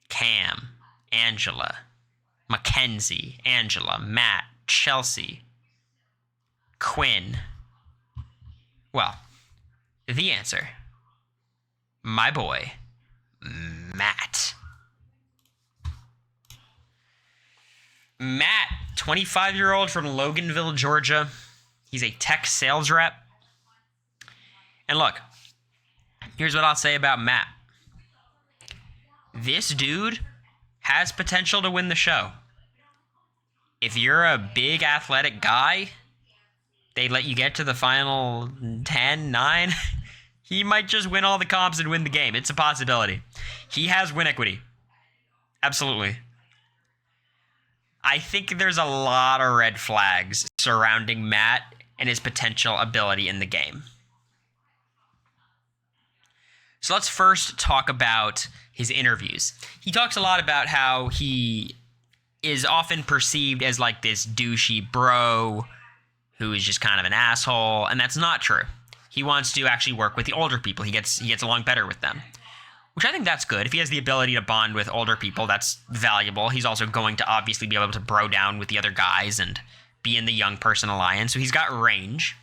[SPEAKER 3] Cam, Angela, Mackenzie, Angela, Matt, Chelsea, Quinn. Well, the answer. My boy, Matt. Matt, 25-year-old from Loganville, Georgia. He's a tech sales rep. And look, here's what I'll say about Matt. This dude has potential to win the show. If you're a big athletic guy, they let you get to the final 10, 9. He might just win all the comps and win the game. It's a possibility. He has win equity. Absolutely. I think there's a lot of red flags surrounding Matt and his potential ability in the game. So let's first talk about his interviews. He talks a lot about how he is often perceived as like this douchey bro who is just kind of an asshole, and that's not true. He wants to actually work with the older people. He gets along better with them, which I think that's good. If he has the ability to bond with older people, that's valuable. He's also going to obviously be able to bro down with the other guys and be in the young person alliance, so he's got range.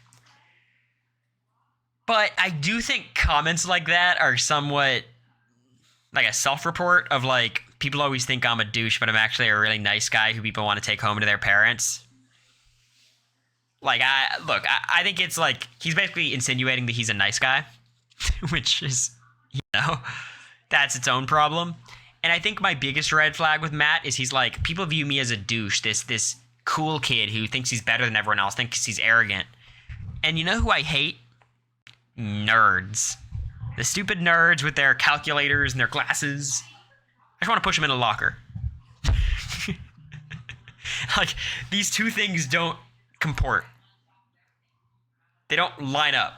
[SPEAKER 3] But I do think comments like that are somewhat like a self-report of like, people always think I'm a douche, but I'm actually a really nice guy who people want to take home to their parents. Like, I think it's like, he's basically insinuating that he's a nice guy, which is, that's its own problem. And I think my biggest red flag with Matt is he's like, people view me as a douche, this cool kid who thinks he's better than everyone else, thinks he's arrogant. And you know who I hate? Nerds. The stupid nerds with their calculators and their glasses. I just want to push them in a locker. Like, these two things don't comport. They don't line up.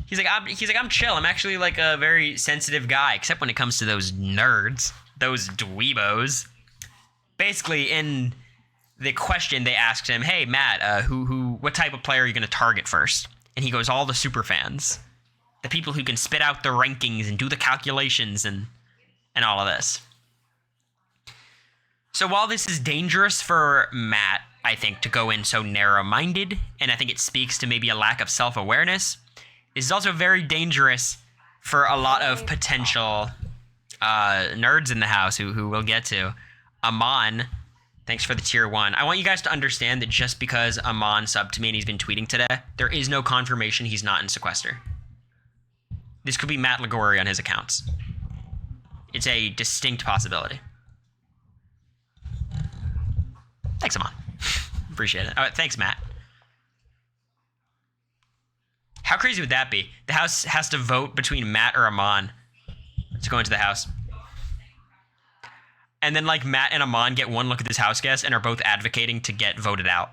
[SPEAKER 3] He's like, I'm chill. I'm actually like a very sensitive guy, except when it comes to those nerds, those dweebos. Basically, in the question, they asked him, "Hey, Matt, what type of player are you going to target first?" And he goes, "All the super fans, the people who can spit out the rankings and do the calculations and all of this." So while this is dangerous for Matt, I think, to go in so narrow-minded, and I think it speaks to maybe a lack of self-awareness, this is also very dangerous for a lot of potential nerds in the house who we'll get to. Amon, thanks for the tier 1. I want you guys to understand that just because Amon subbed to me and he's been tweeting today, there is no confirmation he's not in sequester. This could be Matt Ligori on his accounts. It's a distinct possibility. Thanks, Amon. Appreciate it. All right, thanks, Matt. How crazy would that be? The house has to vote between Matt or Amon to go into the house. And then, like, Matt and Amon get one look at this house guest and are both advocating to get voted out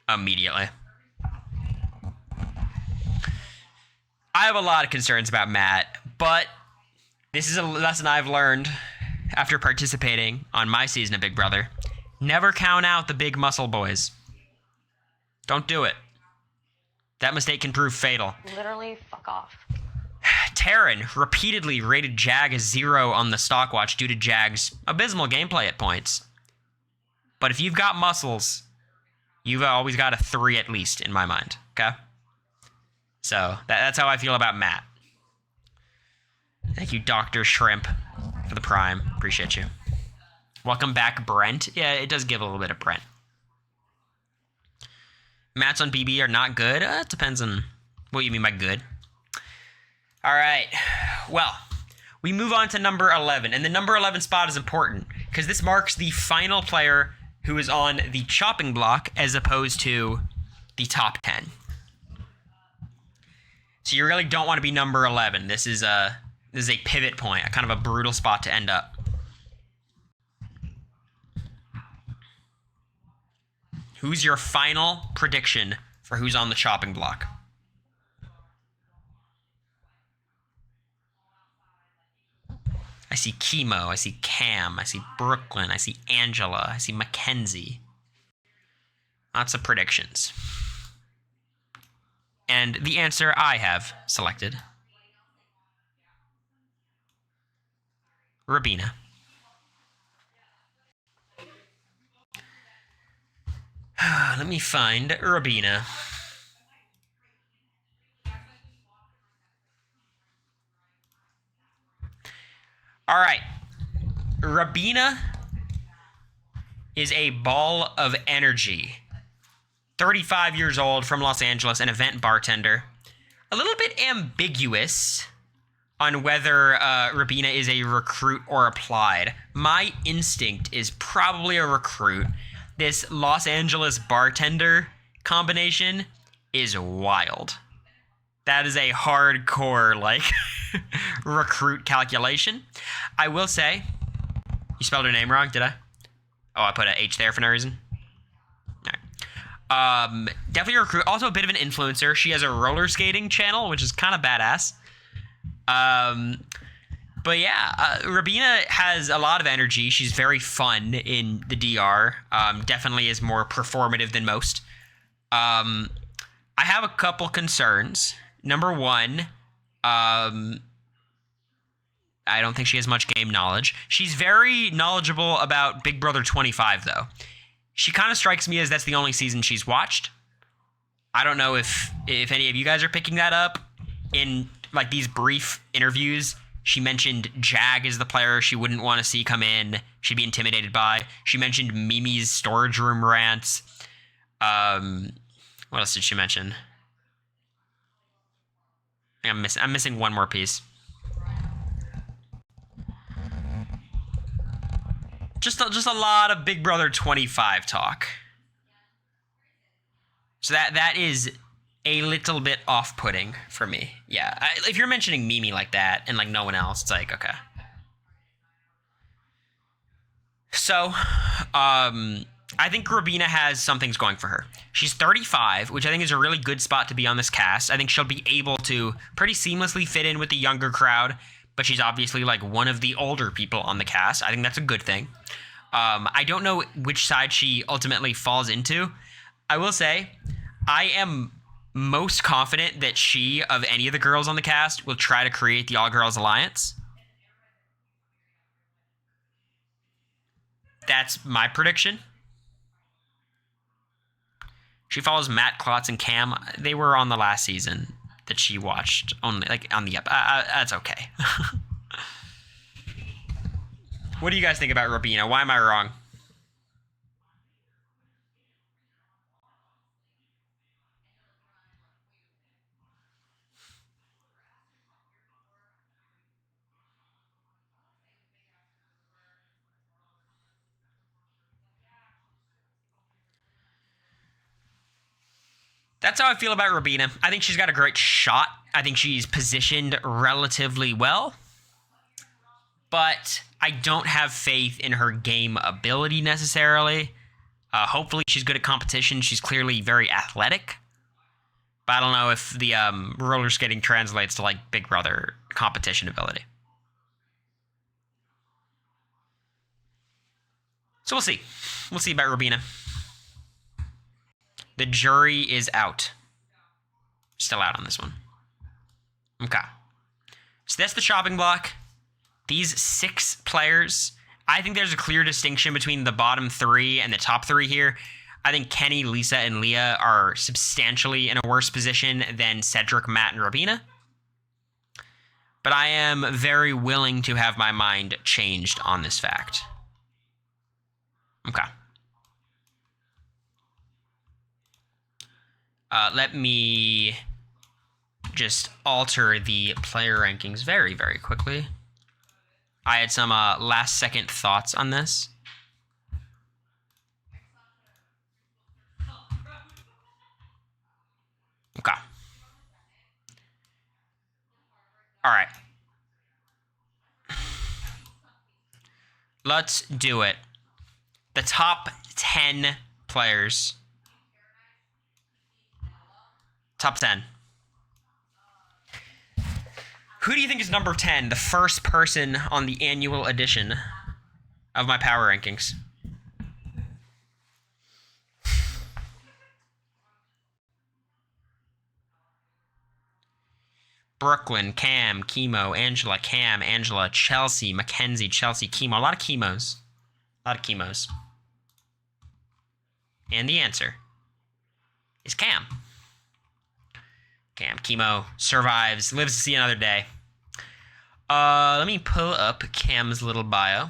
[SPEAKER 3] immediately. I have a lot of concerns about Matt, but this is a lesson I've learned after participating on my season of Big Brother. Never count out the big muscle boys. Don't do it. That mistake can prove fatal.
[SPEAKER 4] Literally, fuck off.
[SPEAKER 3] Taryn repeatedly rated Jag a 0 on the stock watch due to Jag's abysmal gameplay at points. But if you've got muscles, you've always got a 3 at least, in my mind, okay? So, that's how I feel about Matt. Thank you, Dr. Shrimp, for the prime. Appreciate you. Welcome back, Brent. Yeah, it does give a little bit of Brent. Mats on BB are not good. It depends on what you mean by good. All right. Well, we move on to number 11. And the number 11 spot is important because this marks the final player who is on the chopping block as opposed to the top 10. So you really don't want to be number 11. This is a pivot point, a kind of a brutal spot to end up. Who's your final prediction for who's on the chopping block? I see Chemo, I see Cam, I see Brooklyn, I see Angela, I see Mackenzie. Lots of predictions. And the answer I have selected, Rabina. Let me find Rabina. All right. Rabina is a ball of energy. 35 years old, from Los Angeles, an event bartender. A little bit ambiguous on whether Rabina is a recruit or applied. My instinct is probably a recruit. This Los Angeles bartender combination is wild. That is a hardcore, like, recruit calculation. I will say, you spelled her name wrong, did I? Oh, I put an H there for no reason. All right. Definitely a recruit. Also a bit of an influencer. She has a roller skating channel, which is kind of badass. But yeah, Rabina has a lot of energy. She's very fun in the DR. Definitely is more performative than most. I have a couple concerns. Number one, I don't think she has much game knowledge. She's very knowledgeable about Big Brother 25, though. She kind of strikes me as that's the only season she's watched. I don't know if any of you guys are picking that up in, like, these brief interviews. She mentioned Jag is the player she wouldn't want to see come in. She'd be intimidated by. She mentioned Mimi's storage room rants. What else did she mention? I'm missing one more piece. Just a lot of Big Brother 25 talk. So that is a little bit off-putting for me. Yeah, if you're mentioning Mimi like that and like no one else, it's like, okay. So, I think Robina has some things going for her. She's 35, which I think is a really good spot to be on this cast. I think she'll be able to pretty seamlessly fit in with the younger crowd, but she's obviously like one of the older people on the cast. I think that's a good thing. I don't know which side she ultimately falls into. I will say, I am most confident that she, of any of the girls on the cast, will try to create the all-girls alliance. That's my prediction. She follows Matt, Klotz, and Cam. They were on the last season that she watched, only like on the that's okay. What do you guys think about Robina? Why am I wrong? That's how I feel about Robina. I think she's got a great shot. I think she's positioned relatively well. But I don't have faith in her game ability necessarily. Hopefully she's good at competition. She's clearly very athletic. But I don't know if the roller skating translates to like Big Brother competition ability. So we'll see. We'll see about Robina. The jury is out. Still out on this one. Okay. So that's the chopping block. These 6 players, I think there's a clear distinction between the bottom 3 and the top 3 here. I think Kenny, Lisa, and Leah are substantially in a worse position than Cedric, Matt, and Robina. But I am very willing to have my mind changed on this fact. Okay. Let me just alter the player rankings very, very quickly. I had some last-second thoughts on this. Okay. All right. Let's do it. The top 10 players. Top 10. Who do you think is number 10, the first person on the annual edition of my power rankings? Brooklyn, Cam, Chemo, Angela, Cam, Angela, Chelsea, Mackenzie, Chelsea, Chemo. A lot of chemos. A lot of chemos. And the answer is Cam. Cam, Chemo, survives, lives to see another day. Let me pull up Cam's little bio.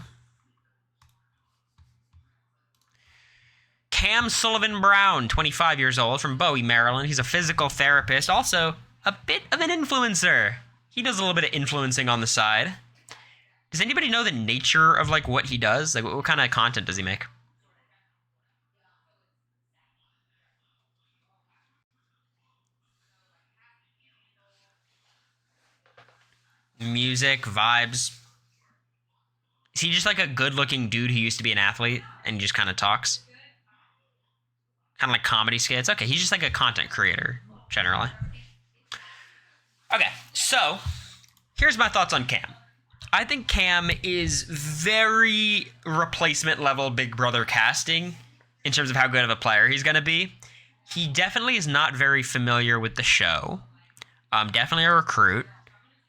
[SPEAKER 3] Cam Sullivan Brown, 25 years old, from Bowie, Maryland. He's a physical therapist, also a bit of an influencer. He does a little bit of influencing on the side. Does anybody know the nature of like what he does? Like what kind of content does he make? Music, vibes. Is he just like a good-looking dude who used to be an athlete and just kind of talks? Kind of like comedy skits? Okay, he's just like a content creator, generally. Okay, so here's my thoughts on Cam. I think Cam is very replacement level Big Brother casting in terms of how good of a player he's going to be. He definitely is not very familiar with the show. Definitely a recruit.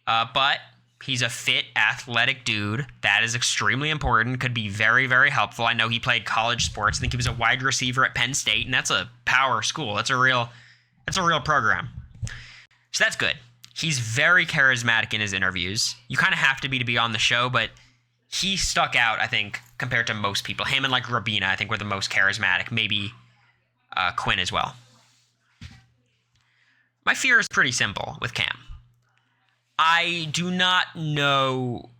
[SPEAKER 3] But he's a fit, athletic dude. That is extremely important. Could be very, very helpful. I know he played college sports. I think he was a wide receiver at Penn State, and that's a power school. That's a real program. So that's good. He's very charismatic in his interviews. You kind of have to be on the show, but he stuck out, I think, compared to most people. Him and like Rabina, I think, were the most charismatic. Maybe Quinn as well. My fear is pretty simple with Cam. I do not know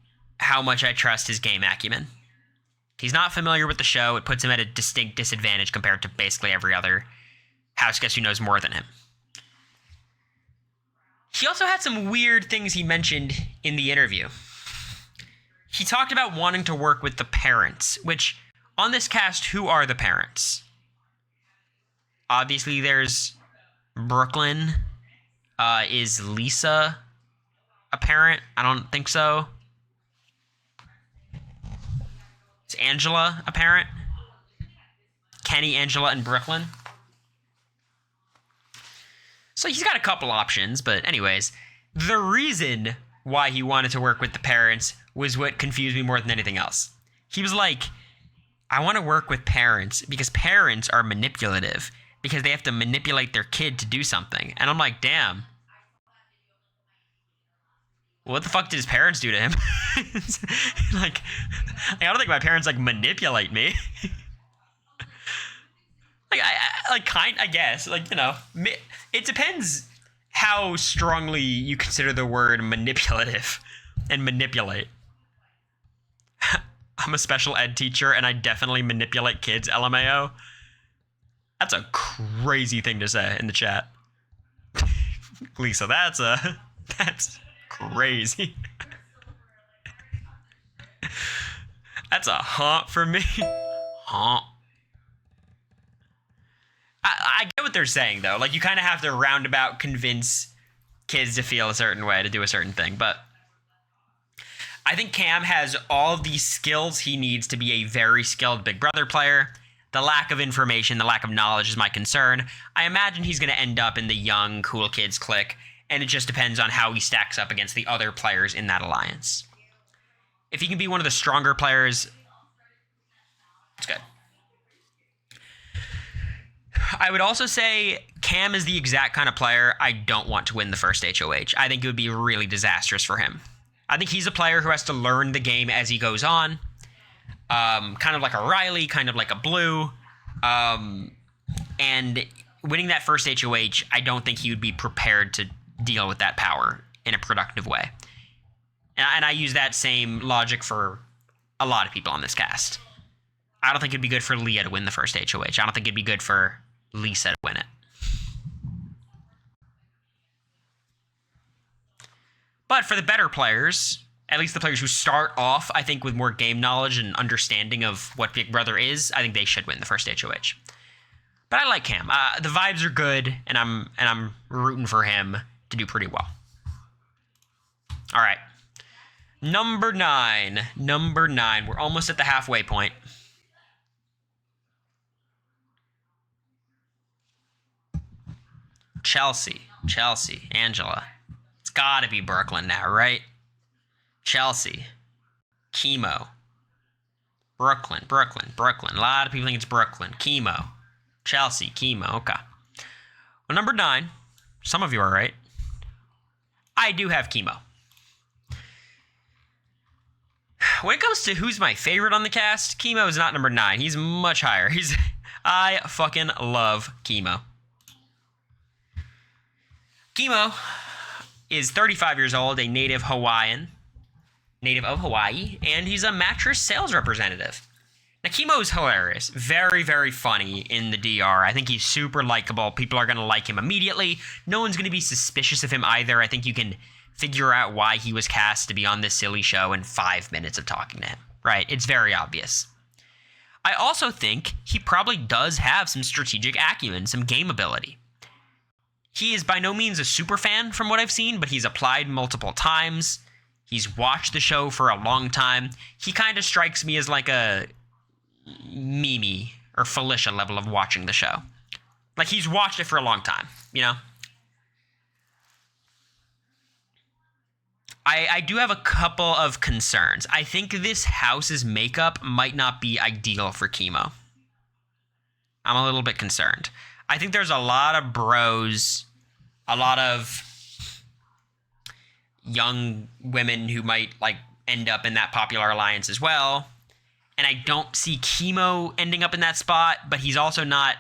[SPEAKER 3] how much I trust his game acumen. He's not familiar with the show. It puts him at a distinct disadvantage compared to basically every other house guest who knows more than him. He also had some weird things he mentioned in the interview. He talked about wanting to work with the parents, which, on this cast, who are the parents? Obviously, there's Brooklyn. Is Lisa a parent? I don't think so. Is Angela a parent? Kenny, Angela, and Brooklyn. So he's got a couple options, but anyways, the reason why he wanted to work with the parents was what confused me more than anything else. He was like, I want to work with parents because parents are manipulative because they have to manipulate their kid to do something. And I'm like, damn. What the fuck did his parents do to him? like, I don't think my parents like manipulate me. I guess, like, you know, it depends how strongly you consider the word manipulative and manipulate. I'm a special ed teacher and I definitely manipulate kids, LMAO. That's a crazy thing to say in the chat. Lisa, that's crazy. That's a haunt for me. Haunt. I get what they're saying, though. Like, you kind of have to roundabout convince kids to feel a certain way, to do a certain thing. But I think Cam has all the skills he needs to be a very skilled Big Brother player. The lack of information, the lack of knowledge is my concern. I imagine he's going to end up in the young, cool kids clique, and it just depends on how he stacks up against the other players in that alliance. If he can be one of the stronger players, it's good. I would also say Cam is the exact kind of player I don't want to win the first HOH. I think it would be really disastrous for him. I think he's a player who has to learn the game as he goes on. Kind of like a Riley, kind of like a Blue. And winning that first HOH, I don't think he would be prepared to deal with that power in a productive way. And I use that same logic for a lot of people on this cast. I don't think it'd be good for Leah to win the first HOH. I don't think it'd be good for Lisa to win it. But for the better players, at least the players who start off, I think, with more game knowledge and understanding of what Big Brother is, I think they should win the first HOH. But I like Cam. The vibes are good, and I'm rooting for him to do pretty well. All right. Number 9. We're almost at the halfway point. Chelsea, Angela. It's gotta be Brooklyn now, right? Chelsea, Chemo, Brooklyn. A lot of people think it's Brooklyn. Chemo, Chelsea, Chemo, okay. Well, number 9, some of you are right. I do have Chemo. When it comes to who's my favorite on the cast, Chemo is not number 9. He's much higher. I fucking love Chemo. Chemo is 35 years old, a native of Hawaii, and he's a mattress sales representative. Now, Chemo is hilarious. Very, very funny in the DR. I think he's super likable. People are going to like him immediately. No one's going to be suspicious of him either. I think you can figure out why he was cast to be on this silly show in 5 minutes of talking to him, right? It's very obvious. I also think he probably does have some strategic acumen, some game ability. He is by no means a super fan from what I've seen, but he's applied multiple times. He's watched the show for a long time. He kind of strikes me as like a Mimi or Felicia level of watching the show. Like, he's watched it for a long time, you know? I do have a couple of concerns. I think this house's makeup might not be ideal for Chemo. I'm a little bit concerned. I think there's a lot of bros, a lot of young women who might like end up in that popular alliance as well. And I don't see Chemo ending up in that spot, but he's also not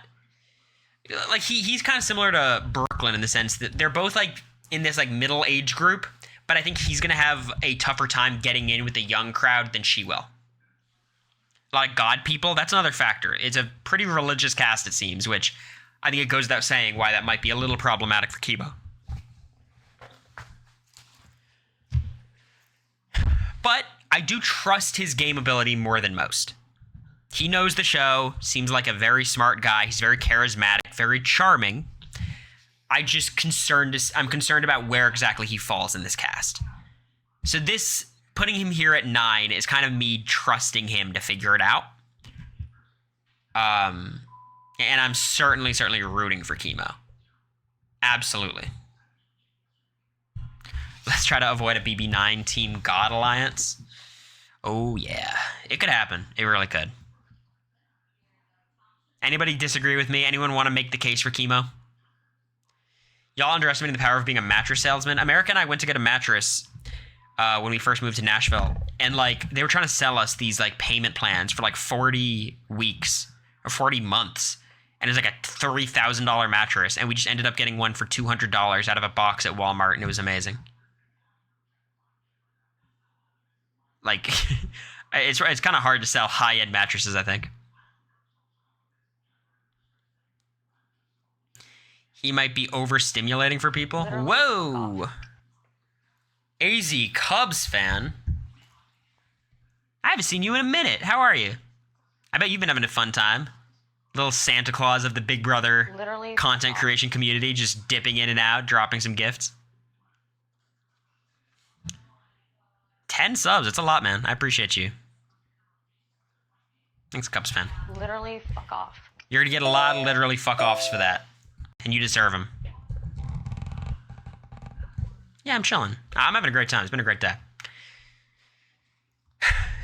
[SPEAKER 3] like he's kind of similar to Brooklyn in the sense that they're both like in this like middle age group, but I think he's going to have a tougher time getting in with the young crowd than she will. A lot of God people, that's another factor. It's a pretty religious cast, it seems, which I think it goes without saying why that might be a little problematic for Chemo. But I do trust his game ability more than most. He knows the show, seems like a very smart guy. He's very charismatic, very charming. I'm concerned about where exactly he falls in this cast. So this, putting him here at 9 is kind of me trusting him to figure it out. And I'm certainly rooting for Chemo. Absolutely. Let's try to avoid a BB9 Team God alliance. Oh, yeah. It could happen. It really could. Anybody disagree with me? Anyone want to make the case for Chemo? Y'all underestimating the power of being a mattress salesman. America and I went to get a mattress when we first moved to Nashville. And, like, they were trying to sell us these, like, payment plans for, like, 40 weeks or 40 months. And it was, like, a $3,000 mattress. And we just ended up getting one for $200 out of a box at Walmart. And it was amazing. Like, it's kind of hard to sell high-end mattresses, I think. He might be overstimulating for people. Whoa! AZ Cubs fan. I haven't seen you in a minute. How are you? I bet you've been having a fun time. Little Santa Claus of the Big Brother content creation community, just dipping in and out, dropping some gifts. 10 subs. It's a lot, man. I appreciate you. Thanks, Cubs fan.
[SPEAKER 4] Literally fuck off.
[SPEAKER 3] You're going to get a lot of literally fuck offs for that. And you deserve them. Yeah, I'm chilling. I'm having a great time. It's been a great day.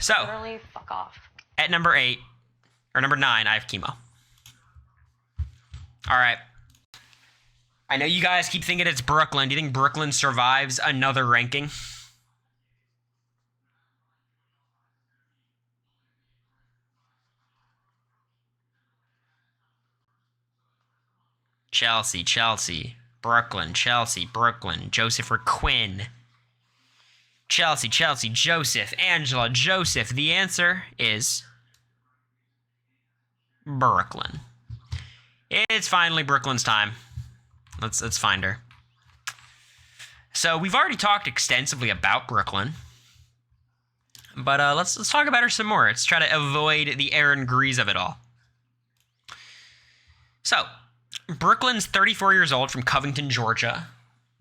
[SPEAKER 3] So,
[SPEAKER 4] Literally fuck off.
[SPEAKER 3] at number 8, or number 9, I have Chemo. Alright. I know you guys keep thinking it's Brooklyn. Do you think Brooklyn survives another ranking? Chelsea, Brooklyn, Joseph or Quinn. Chelsea, Joseph, Angela, Joseph. The answer is Brooklyn. It's finally Brooklyn's time. Let's find her. So we've already talked extensively about Brooklyn, but let's talk about her some more. Let's try to avoid the Aaron Grease of it all. So, Brooklyn's 34 years old from Covington, Georgia,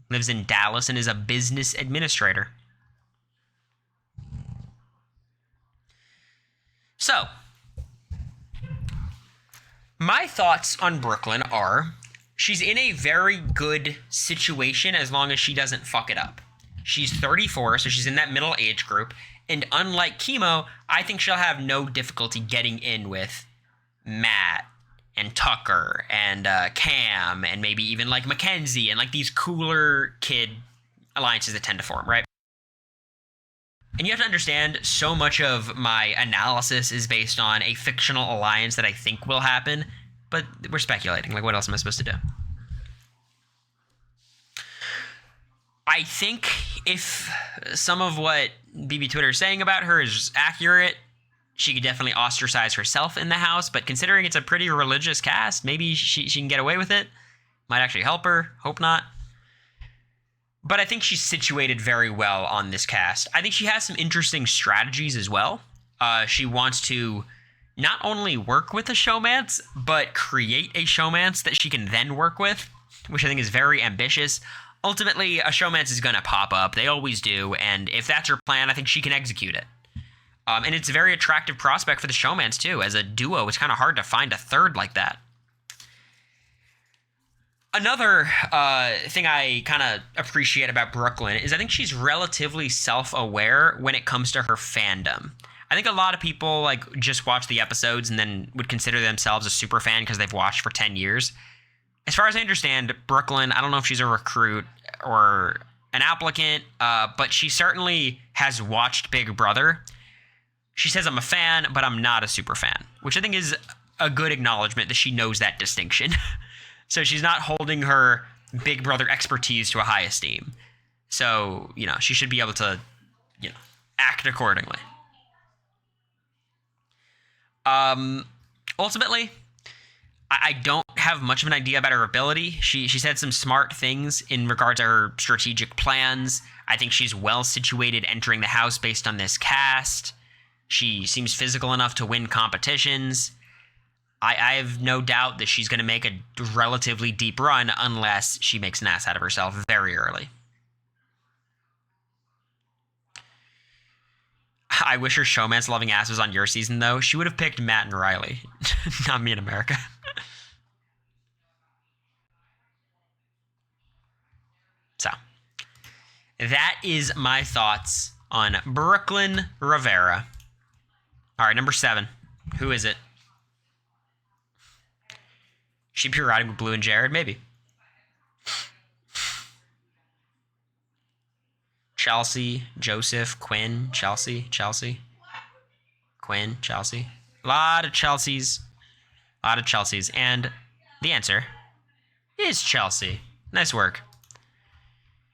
[SPEAKER 3] lives in Dallas, and is a business administrator. So, my thoughts on Brooklyn are, she's in a very good situation as long as she doesn't fuck it up. She's 34, so she's in that middle age group, and unlike Chemo, I think she'll have no difficulty getting in with Matt and Tucker and Cam and maybe even like Mackenzie and like these cooler kid alliances that tend to form, right? And you have to understand, so much of my analysis is based on a fictional alliance that I think will happen, but we're speculating. Like, what else am I supposed to do? I think if some of what BB Twitter is saying about her is accurate, she could definitely ostracize herself in the house, but considering it's a pretty religious cast, maybe she can get away with it. Might actually help her. Hope not. But I think she's situated very well on this cast. I think she has some interesting strategies as well. She wants to not only work with a showmance, but create a showmance that she can then work with, which I think is very ambitious. Ultimately, a showmance is going to pop up. They always do. And if that's her plan, I think she can execute it. And it's a very attractive prospect for the showmance, too. As a duo, it's kind of hard to find a third like that. Another thing I kind of appreciate about Brooklyn is I think she's relatively self-aware when it comes to her fandom. I think a lot of people like just watch the episodes and then would consider themselves a super fan because they've watched for 10 years. As far as I understand, Brooklyn, I don't know if she's a recruit or an applicant, but she certainly has watched Big Brother. She says, I'm a fan, but I'm not a super fan, which I think is a good acknowledgement that she knows that distinction. So she's not holding her Big Brother expertise to a high esteem. So, she should be able to, act accordingly. Ultimately, I don't have much of an idea about her ability. She said some smart things in regards to her strategic plans. I think she's well situated entering the house based on this cast. She seems physical enough to win competitions. I have no doubt that she's going to make a relatively deep run unless she makes an ass out of herself very early. I wish her showman's loving ass was on your season, though. She would have picked Matt and Riley, not me and America. So, that is my thoughts on Brooklyn Rivera. All right, number 7. Who is it? She'd be riding with Blue and Jared? Maybe. Chelsea, Joseph, Quinn, Chelsea, Quinn, Chelsea. A lot of Chelseas. And the answer is Chelsea. Nice work.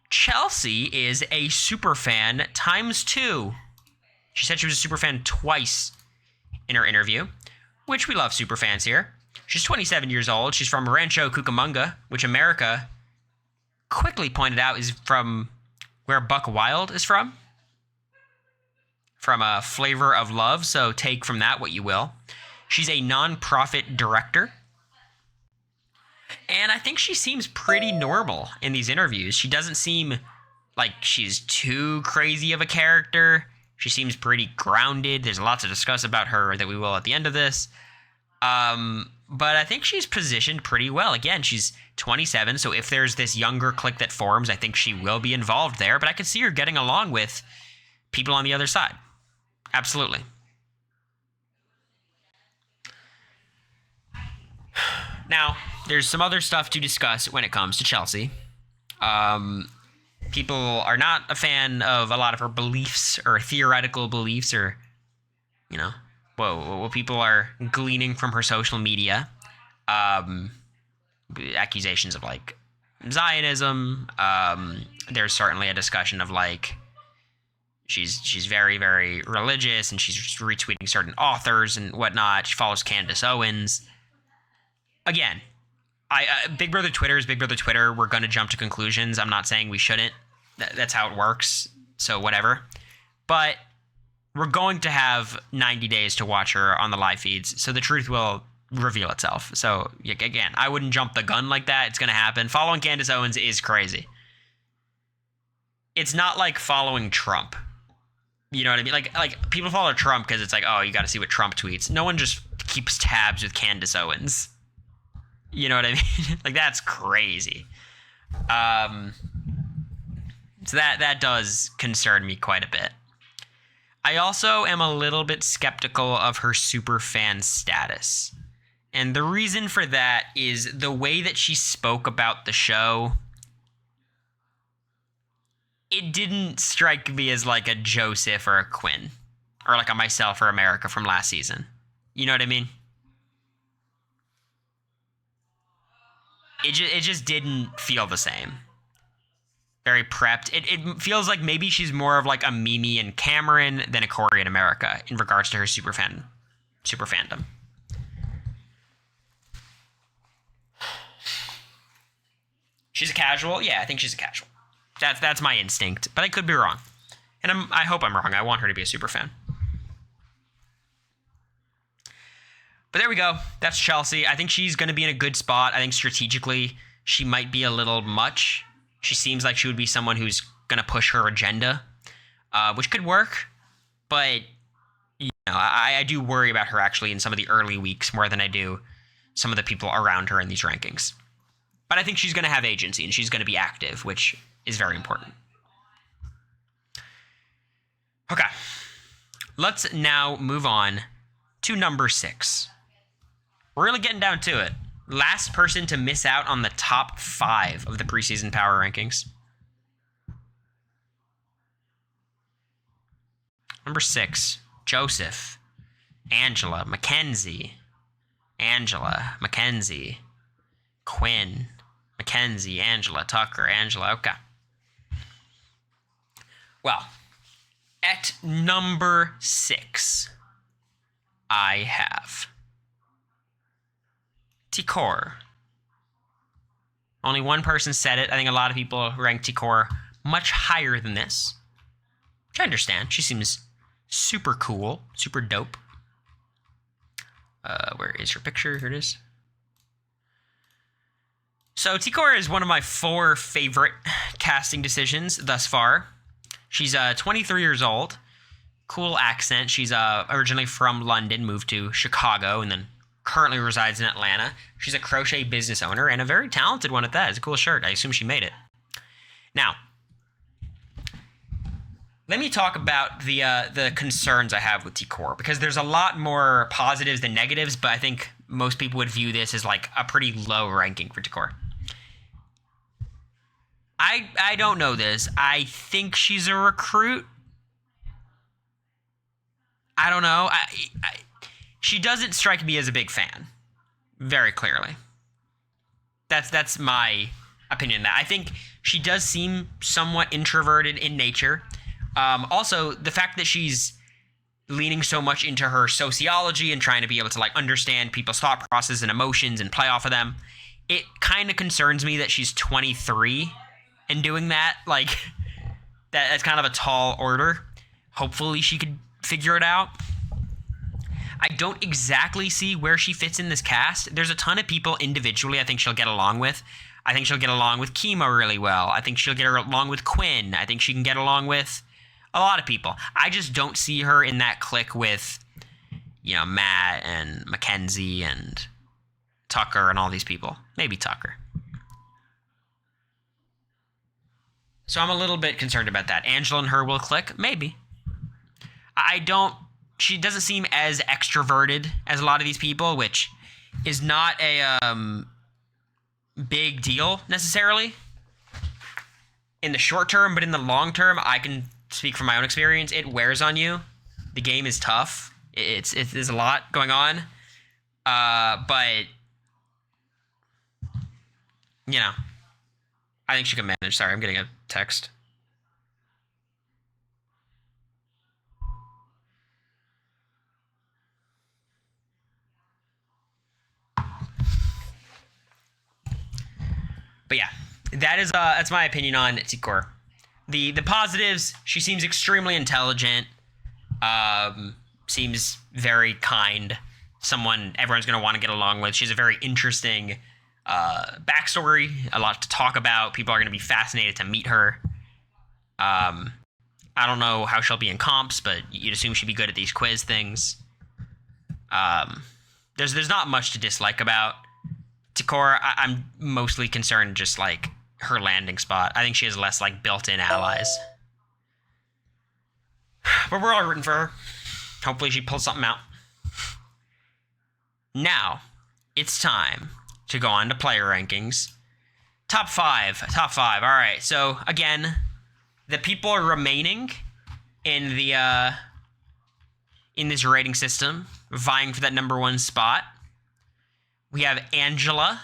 [SPEAKER 3] Chelsea is a superfan times 2. She said she was a superfan twice in her interview, which we love superfans here. She's 27 years old. She's from Rancho Cucamonga, which America quickly pointed out is from where Buck Wild is from a Flavor of Love, so take from that what you will. She's a nonprofit director, and I think she seems pretty normal in these interviews. She doesn't seem like she's too crazy of a character. She seems pretty grounded. There's lots to discuss about her that we will at the end of this. But I think she's positioned pretty well. Again, she's 27, so if there's this younger clique that forms, I think she will be involved there. But I could see her getting along with people on the other side. Absolutely. Now, there's some other stuff to discuss when it comes to Chelsea. People are not a fan of a lot of her beliefs or theoretical beliefs or, what people are gleaning from her social media. Accusations of, Zionism. There's certainly a discussion of, she's very, very religious, and she's retweeting certain authors and whatnot. She follows Candace Owens. Again, Big Brother Twitter is Big Brother Twitter. We're going to jump to conclusions. I'm not saying we shouldn't. That's how it works, so whatever. But we're going to have 90 days to watch her on the live feeds, so the truth will reveal itself. So, again, I wouldn't jump the gun like that. It's going to happen. Following Candace Owens is crazy. It's not like following Trump. You know what I mean? Like people follow Trump because it's oh, you got to see what Trump tweets. No one just keeps tabs with Candace Owens. You know what I mean? That's crazy. So that does concern me quite a bit. I also am a little bit skeptical of her super fan status. And the reason for that is the way that she spoke about the show. It didn't strike me as a Joseph or a Quinn. Or a myself or America from last season. You know what I mean? It just didn't feel the same. Very prepped. It feels like maybe she's more of a Mimi and Cameron than a Cory and America in regards to her super fandom. She's a casual? Yeah, I think she's a casual. That's my instinct, but I could be wrong. And I hope I'm wrong. I want her to be a super fan. But there we go. That's Chelsea. I think she's going to be in a good spot. I think strategically she might be a little much. She seems like she would be someone who's going to push her agenda, which could work. But, I do worry about her actually in some of the early weeks more than I do some of the people around her in these rankings. But I think she's going to have agency and she's going to be active, which is very important. Okay. Let's now move on to number 6. We're really getting down to it. Last person to miss out on the top 5 of the preseason power rankings. Number 6, Joseph, Angela, Mackenzie, Quinn, Mackenzie, Angela, Tucker, Angela. Okay. Well, at number 6, I have Cory. Only one person said it. I think a lot of people rank Cory much higher than this, which I understand. She seems super cool, super dope. Where is her picture? Here it is. So Cory is one of my 4 favorite casting decisions thus far. She's 23 years old. Cool accent. She's originally from London, moved to Chicago, and then currently resides in Atlanta. She's a crochet business owner and a very talented one at that. It's a cool shirt. I assume she made it. Now, let me talk about the concerns I have with Cory, because there's a lot more positives than negatives, but I think most people would view this as like a pretty low ranking for Cory. I don't know this. I think she's a recruit. I don't know. She doesn't strike me as a big fan, very clearly. That's my opinion. That I think she does seem somewhat introverted in nature. Also, the fact that she's leaning so much into her sociology and trying to be able to like understand people's thought processes and emotions and play off of them, it kind of concerns me that she's 23 and doing that. Like, that's kind of a tall order. Hopefully she could figure it out. I don't exactly see where she fits in this cast. There's a ton of people individually I think she'll get along with. I think she'll get along with Kimo really well. I think she'll get along with Quinn. I think she can get along with a lot of people. I just don't see her in that clique with, you know, Matt and Mackenzie and Tucker and all these people. Maybe Tucker. So I'm a little bit concerned about that. Angela and her will click? Maybe. She doesn't seem as extroverted as a lot of these people, which is not a big deal necessarily in the short term, but in the long term, I can speak from my own experience. It wears on you. The game is tough. There's a lot going on. But, you know, I think she can manage. Sorry, I'm getting a text. But yeah, that's my opinion on Cory. The positives, she seems extremely intelligent, seems very kind, someone everyone's going to want to get along with. She has a very interesting backstory, a lot to talk about. People are going to be fascinated to meet her. I don't know how she'll be in comps, but you'd assume she'd be good at these quiz things. There's not much to dislike about Cory. I'm mostly concerned just like her landing spot. I think she has less like built-in allies. But we're all rooting for her. Hopefully she pulls something out. Now, it's time to go on to player rankings. Top five. All right. So again, the people remaining in the in this rating system vying for that number 1 spot. We have Angela.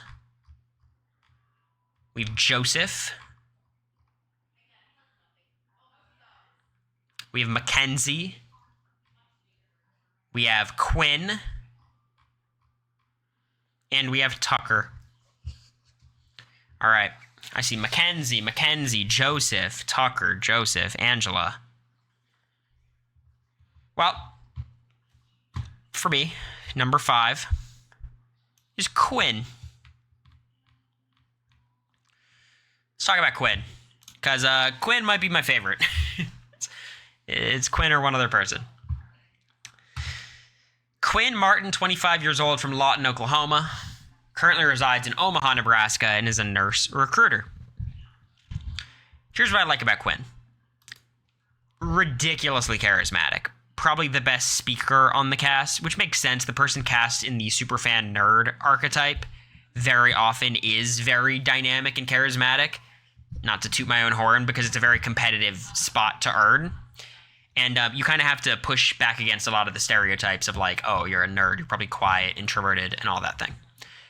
[SPEAKER 3] We have Joseph. We have Mackenzie. We have Quinn. And we have Tucker. All right. I see Mackenzie, Joseph, Tucker, Joseph, Angela. Well, for me, number 5 is Quinn. Let's talk about Quinn, because Quinn might be my favorite. It's Quinn or one other person. Quinn Martin, 25 years old, from Lawton, Oklahoma, currently resides in Omaha, Nebraska, and is a nurse recruiter. Here's what I like about Quinn. Ridiculously charismatic. Probably the best speaker on the cast, which makes sense. The person cast in the superfan nerd archetype very often is very dynamic and charismatic. Not to toot my own horn, because it's a very competitive spot to earn. And you kind of have to push back against a lot of the stereotypes of like, oh, you're a nerd, you're probably quiet, introverted, and all that thing.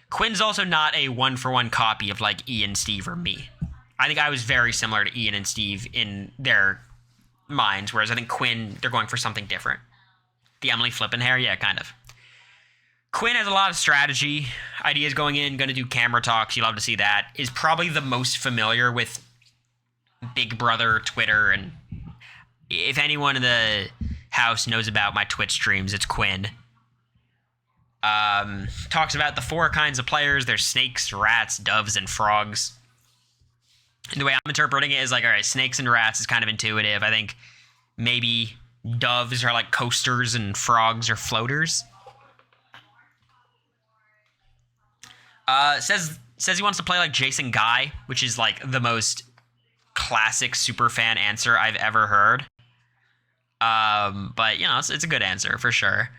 [SPEAKER 3] Quinn's also not a one-for-one copy of like Ian, Steve, or me. I think I was very similar to Ian and Steve in their minds, whereas I think Quinn, they're going for something different. The Emily flippin' hair, yeah, kind of. Quinn has a lot of strategy, ideas going in, going to do camera talks, you love to see that, is probably the most familiar with Big Brother, Twitter, and if anyone in the house knows about my Twitch streams, it's Quinn. Talks about the 4 kinds of players. There's snakes, rats, doves, and frogs. And the way I'm interpreting it is like, all right, snakes and rats is kind of intuitive. I think maybe doves are like coasters and frogs are floaters. Says he wants to play like Jason Guy, which is like the most classic superfan answer I've ever heard. But you know, it's a good answer for sure.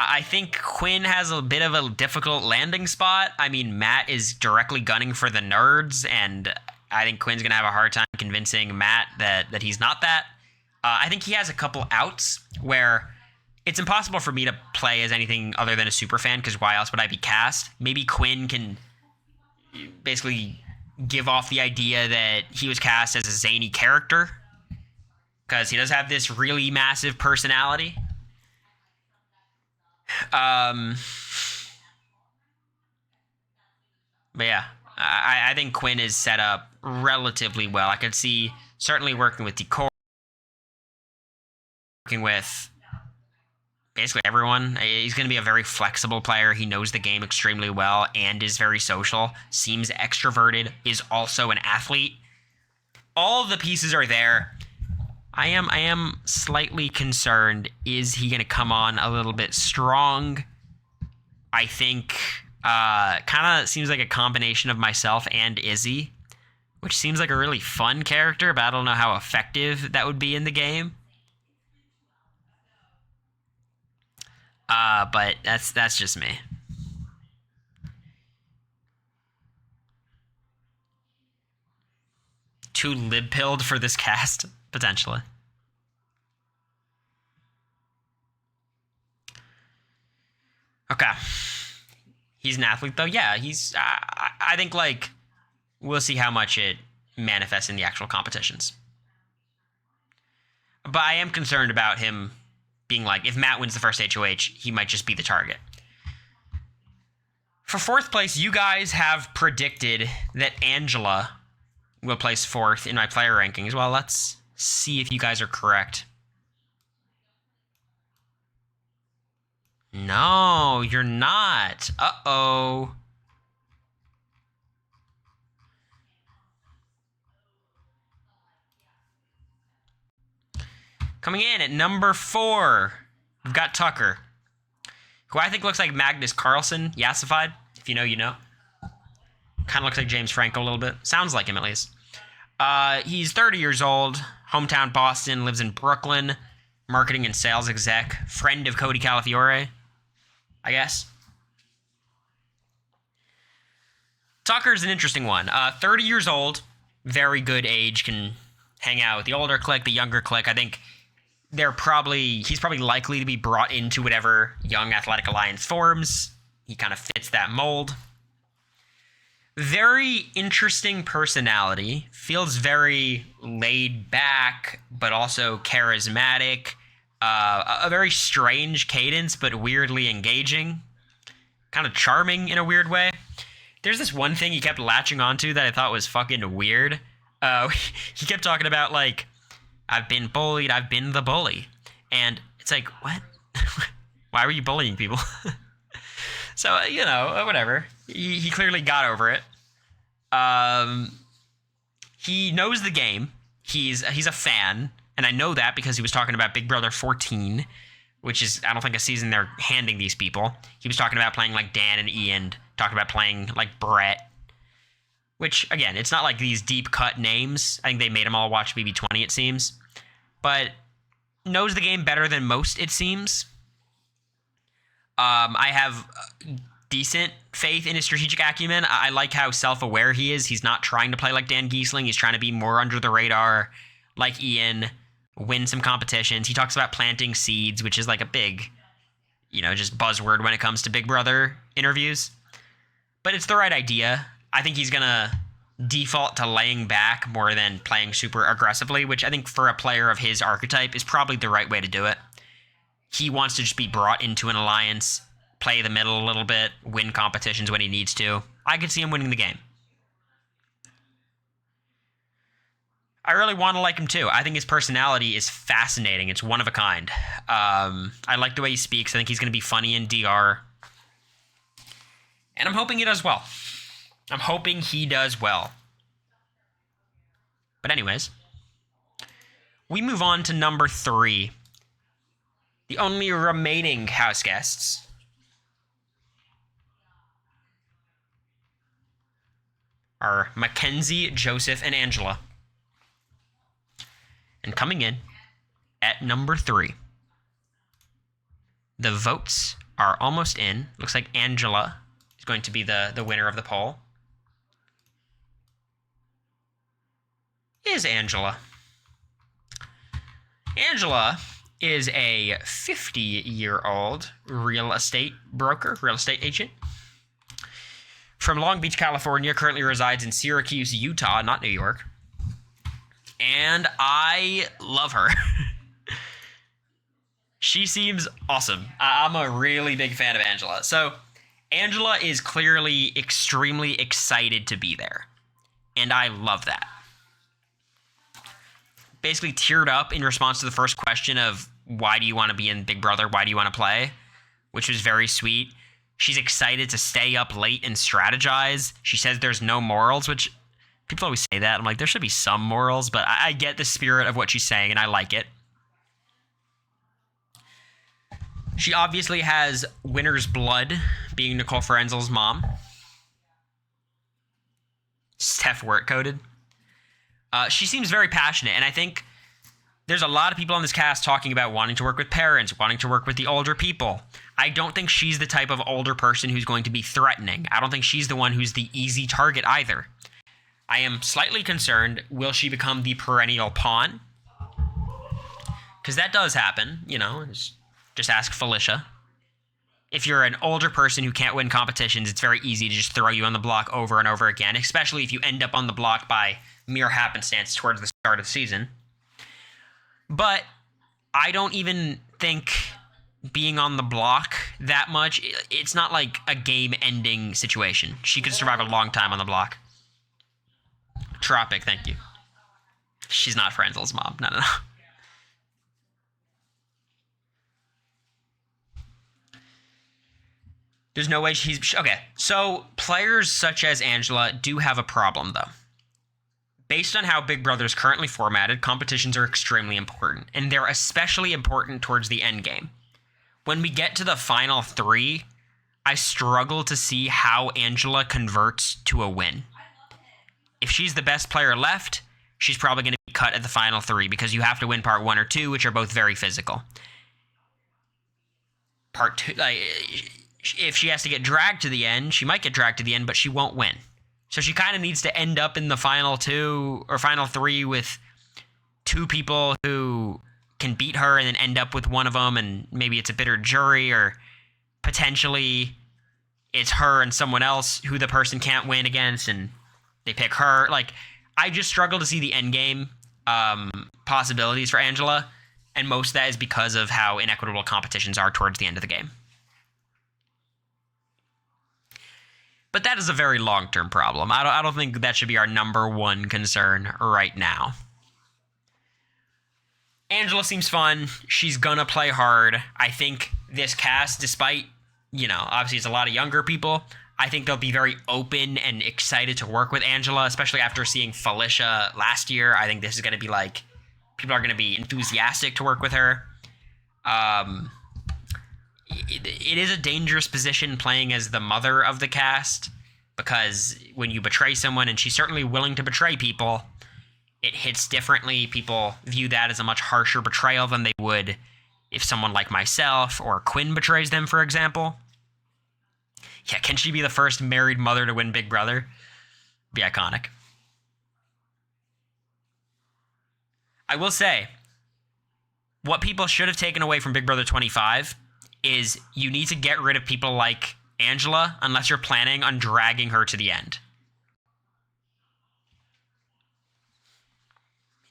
[SPEAKER 3] I think Quinn has a bit of a difficult landing spot. I mean, Matt is directly gunning for the nerds, and I think Quinn's going to have a hard time convincing Matt that he's not that. I think he has a couple outs where it's impossible for me to play as anything other than a superfan, because why else would I be cast? Maybe Quinn can basically give off the idea that he was cast as a zany character, because he does have this really massive personality. But yeah, I think Quinn is set up relatively well. I could see certainly working with Cory, working with basically everyone. He's going to be a very flexible player. He knows the game extremely well and is very social, seems extroverted, is also an athlete. All the pieces are there. I am slightly concerned. Is he going to come on a little bit strong? I think kind of seems like a combination of myself and Izzy, which seems like a really fun character, but I don't know how effective that would be in the game. But that's just me. Too lib-pilled for this cast, potentially. Okay. He's an athlete, though. Yeah, he's... I think, like, we'll see how much it manifests in the actual competitions. But I am concerned about him being like, if Matt wins the first HOH, he might just be the target. For 4th place, you guys have predicted that Angela will place 4th in my player rankings. Well, let's see if you guys are correct. No, you're not. Uh-oh. Coming in at number 4, we've got Tucker, who I think looks like Magnus Carlsen, yassified. If you know, you know. Kind of looks like James Franco a little bit. Sounds like him, at least. He's 30 years old, hometown Boston, lives in Brooklyn, marketing and sales exec, friend of Cody Calafiore, I guess. Tucker's an interesting one. 30 years old, very good age, can hang out with the older clique, the younger clique. I think he's probably likely to be brought into whatever Young Athletic Alliance forms. He kind of fits that mold. Very interesting personality. Feels very laid back, but also charismatic. A very strange cadence, but weirdly engaging. Kind of charming in a weird way. There's this one thing he kept latching onto that I thought was fucking weird. He kept talking about, like, I've been bullied, I've been the bully. And it's like, what? Why were you bullying people? So, you know, whatever. He clearly got over it. He knows the game. He's a fan, and I know that because he was talking about Big Brother 14, which is, I don't think, a season they're handing these people. He was talking about playing like Dan and Ian, talking about playing like Brett, which, again, it's not like these deep-cut names. I think they made them all watch BB20, it seems. But knows the game better than most, it seems. I have decent faith in his strategic acumen. I like how self-aware he is. He's not trying to play like Dan Giesling. He's trying to be more under the radar, like Ian. win some competitions. He talks about planting seeds, which is like a big, just buzzword when it comes to Big Brother interviews. But it's the right idea. I think he's going to default to laying back more than playing super aggressively, which I think for a player of his archetype is probably the right way to do it. He wants to just be brought into an alliance, play the middle a little bit, win competitions when he needs to. I could see him winning the game. I really want to like him too. I think his personality is fascinating. It's one of a kind. I like the way he speaks. I think he's going to be funny in DR. And I'm hoping he does well. I'm hoping he does well. But anyways, we move on to number 3. The only remaining house guests are Mackenzie, Joseph, and Angela. And coming in at number 3, the votes are almost in. Looks like Angela is going to be the winner of the poll. Is Angela. Angela is a 50-year-old real estate broker, real estate agent from Long Beach, California, currently resides in Syracuse, Utah, not New York. And I love her. She seems awesome. I'm a really big fan of Angela. So Angela is clearly extremely excited to be there. And I love that. Basically teared up in response to the first question of why do you want to be in Big Brother? Why do you want to play? Which was very sweet. She's excited to stay up late and strategize. She says there's no morals, which people always say that. I'm like, there should be some morals, but I get the spirit of what she's saying, and I like it. She obviously has winner's blood, being Nicole Frenzel's mom. Steph word-coded. She seems very passionate, and I think there's a lot of people on this cast talking about wanting to work with parents, wanting to work with the older people. I don't think she's the type of older person who's going to be threatening. I don't think she's the one who's the easy target either. I am slightly concerned, will she become the perennial pawn? Because that does happen, just ask Felicia. If you're an older person who can't win competitions, it's very easy to just throw you on the block over and over again, especially if you end up on the block by mere happenstance towards the start of the season. But I don't even think being on the block that much, it's not like a game-ending situation. She could survive a long time on the block. Tropic, thank you. She's not Frenzel's mom. No. There's no way she's... Okay, so players such as Angela do have a problem, though. Based on how Big Brother is currently formatted, competitions are extremely important, and they're especially important towards the end game. When we get to the final 3, I struggle to see how Angela converts to a win. If she's the best player left, she's probably going to be cut at the final 3 because you have to win part 1 or 2, which are both very physical. Part 2, if she has to get dragged to the end, she might get dragged to the end, but she won't win. So she kind of needs to end up in the final 2 or final 3 with 2 people who can beat her and then end up with one of them, and maybe it's a bitter jury, or potentially it's her and someone else who the person can't win against and they pick her. I just struggle to see the end game possibilities for Angela, and most of that is because of how inequitable competitions are towards the end of the game. But that is a very long-term problem. I don't think that should be our number 1 concern right now. Angela seems fun. She's gonna play hard. I think this cast, despite, obviously it's a lot of younger people, I think they'll be very open and excited to work with Angela, especially after seeing Felicia last year. I think this is going to be people are going to be enthusiastic to work with her. It is a dangerous position playing as the mother of the cast, because when you betray someone, and she's certainly willing to betray people, it hits differently. People view that as a much harsher betrayal than they would if someone like myself or Quinn betrays them, for example. Yeah, can she be the first married mother to win Big Brother? Be iconic. I will say, what people should have taken away from Big Brother 25 is you need to get rid of people like Angela unless you're planning on dragging her to the end.